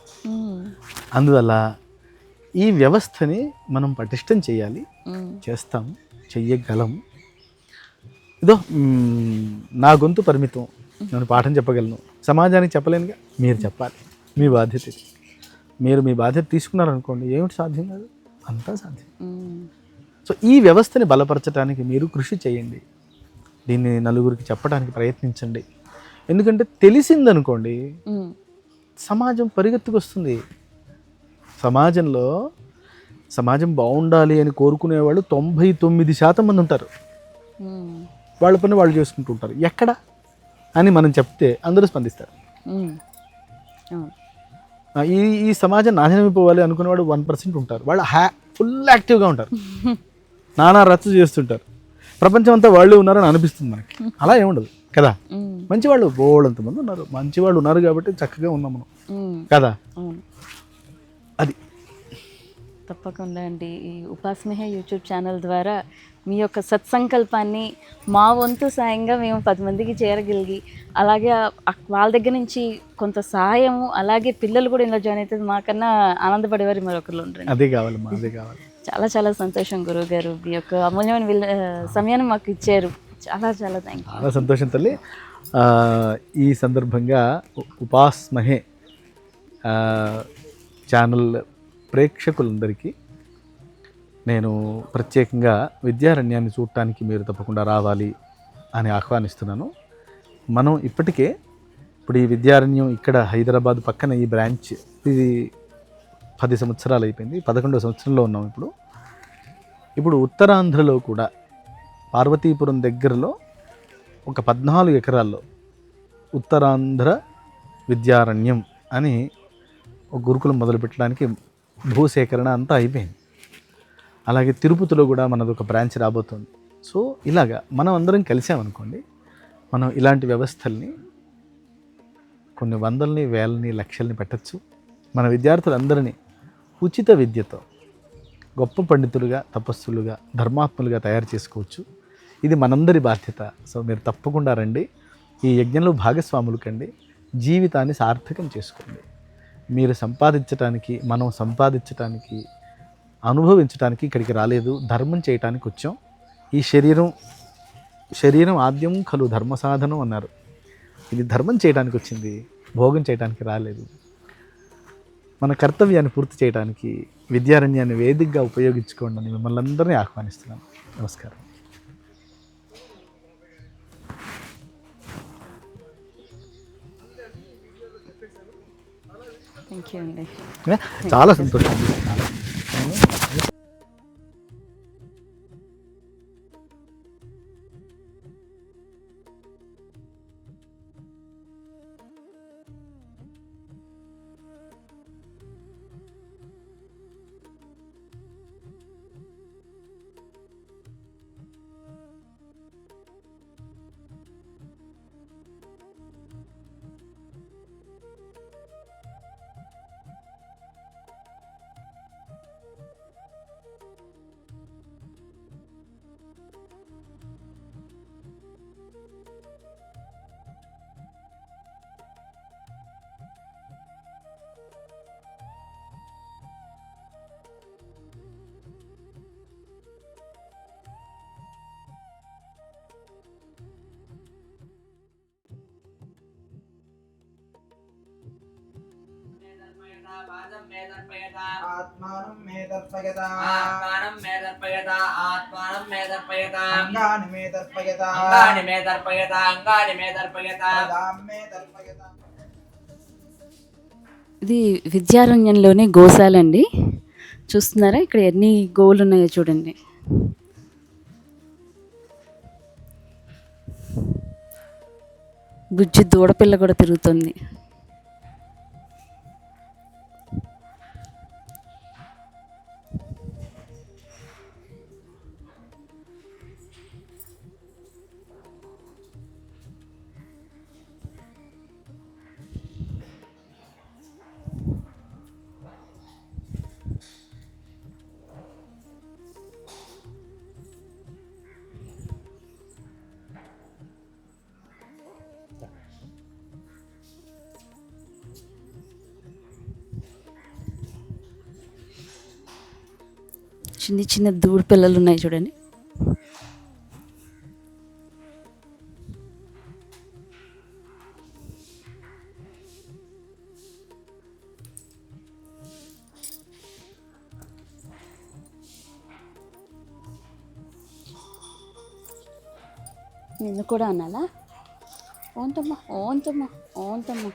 అందువల్ల ఈ వ్యవస్థని మనం పటిష్టం చేయాలి, ఉమ్, చేస్తాం, చెయ్యగలం. ఇదో నా గొంతు పరిమితం, నేను పాఠం చెప్పగలను, సమాజానికి చెప్పలేనుగా. మీరు చెప్పాలి, మీ బాధ్యత ఇది. మీరు మీ బాధ్యత తీసుకున్నారనుకోండి, ఏమిటి సాధ్యం కాదు, అంతా సాధ్యం. ఉమ్, సో ఈ వ్యవస్థని బలపరచడానికి మీరు కృషి చేయండి, దీన్ని నలుగురికి చెప్పడానికి ప్రయత్నించండి. ఎందుకంటే తెలిసిందనుకోండి, ఉమ్, సమాజం పరిగెత్తుకొస్తుంది. సమాజం బాగుండాలి అని కోరుకునేవాళ్ళు 99% మంది ఉంటారు. ఉమ్, వాళ్ళ పని వాళ్ళు చేసుకుంటూ ఉంటారు. ఎక్కడ అని మనం చెప్తే అందరూ స్పందిస్తారు. ఉమ్, అవును. ఈ ఈ సమాజం నాశనమైపోవాలి అనుకునేవాడు 1% ఉంటారు. వాళ్ళు ఫుల్ యాక్టివ్గా ఉంటారు, నానా రచ్చ చేస్తుంటారు. ప్రపంచం అంతా వాళ్ళే ఉన్నారని అనిపిస్తుంది మనకి. అలా ఏముండదు కదా. ఉమ్, మంచివాళ్ళు బోళ్ళంతమంది ఉన్నారు, మంచివాళ్ళు ఉన్నారు కాబట్టి చక్కగా ఉన్నాం మనం ఉమ్, కదా. అవును. అది తప్పకుండా అండి. ఈ ఉపాస్మహే యూట్యూబ్ ఛానల్ ద్వారా మీ యొక్క సత్సంకల్పాన్ని మా వంతు సాయంగా మేము 10 మందికి చేరగలిగి, అలాగే వాళ్ళ దగ్గర నుంచి కొంత సహాయము, అలాగే పిల్లలు కూడా ఇలా జాయిన్ అవుతుంది, మాకన్నా ఆనందపడేవారు మరొకరు ఉండరు. అదే కావాలమ్మా, అదే కావాలి. చాలా చాలా సంతోషం గురువు గారు, మీ యొక్క అమూల్యమైన సమయాన్ని మాకు ఇచ్చారు. చాలా చాలా థ్యాంక్ యూ. చాలా సంతోషం తల్లి. ఈ సందర్భంగా ఉపాస్మహే ఛానల్ ప్రేక్షకులందరికీ నేను ప్రత్యేకంగా విద్యారణ్యాన్ని చూడటానికి మీరు తప్పకుండా రావాలి అని ఆహ్వానిస్తున్నాను. మనం ఇప్పుడు ఈ విద్యారణ్యం ఇక్కడ హైదరాబాద్ పక్కన ఈ బ్రాంచ్ ఇది 10 సంవత్సరాలు అయిపోయింది, 11వ సంవత్సరంలో ఉన్నాం ఇప్పుడు ఉత్తరాంధ్రలో కూడా పార్వతీపురం దగ్గరలో ఒక 14 ఎకరాల్లో ఉత్తరాంధ్ర విద్యారణ్యం అని ఒక గురుకులం మొదలుపెట్టడానికి భూసేకరణ అంతా అయిపోయింది. అలాగే తిరుపతిలో కూడా మనది ఒక బ్రాంచ్ రాబోతుంది. సో ఇలాగా మనం అందరం కలిసామనుకోండి, మనం ఇలాంటి వ్యవస్థల్ని కొన్ని వందల్ని, వేలని, లక్షల్ని పెట్టచ్చు. మన విద్యార్థులందరినీ ఉచిత విద్యతో గొప్ప పండితులుగా, తపస్సులుగా, ధర్మాత్ములుగా తయారు చేసుకోవచ్చు. ఇది మనందరి బాధ్యత. సో మీరు తప్పకుండా రండి, ఈ యజ్ఞంలో భాగస్వాములు కండి, జీవితాన్ని సార్థకం చేసుకోండి. మీరు సంపాదించటానికి, మనం సంపాదించటానికి, అనుభవించటానికి ఇక్కడికి రాలేదు, ధర్మం చేయటానికి వచ్చాం. ఈ శరీరం ఆద్యం ఖలు ధర్మ సాధనం అన్నారు. ఇది ధర్మం చేయడానికి వచ్చింది, భోగం చేయడానికి రాలేదు. మన కర్తవ్యాన్ని పూర్తి చేయడానికి విద్యారణ్యాన్ని వేదికగా ఉపయోగించుకోండి అని మిమ్మల్ని అందరినీ ఆహ్వానిస్తున్నాను. నమస్కారం. థ్యాంక్ యూ అండి. చాలా సంతోషం. ఆత్మానం మే దర్పయత ఆత్మానం మే దర్పయత ఆత్మానం మే దర్పయత అంగాని మే దర్పయత అంగాని మే దర్పయత అంగాని మే దర్పయత పదాం మే దర్పయత. ఇది విద్యారణ్యంలోనే గోశాలండి. చూస్తున్నారా ఇక్కడ ఎన్ని గోవులు ఉన్నాయో చూడండి. బుజ్జి దూడపిల్ల కూడా తిరుగుతుంది. చిన్న చిన్న దూడ పిల్లలు ఉన్నాయి చూడండి. నిన్ను కూడా అనాలా? ఓంతమ్మా ఓంతమ్మా ఓంతమ్మా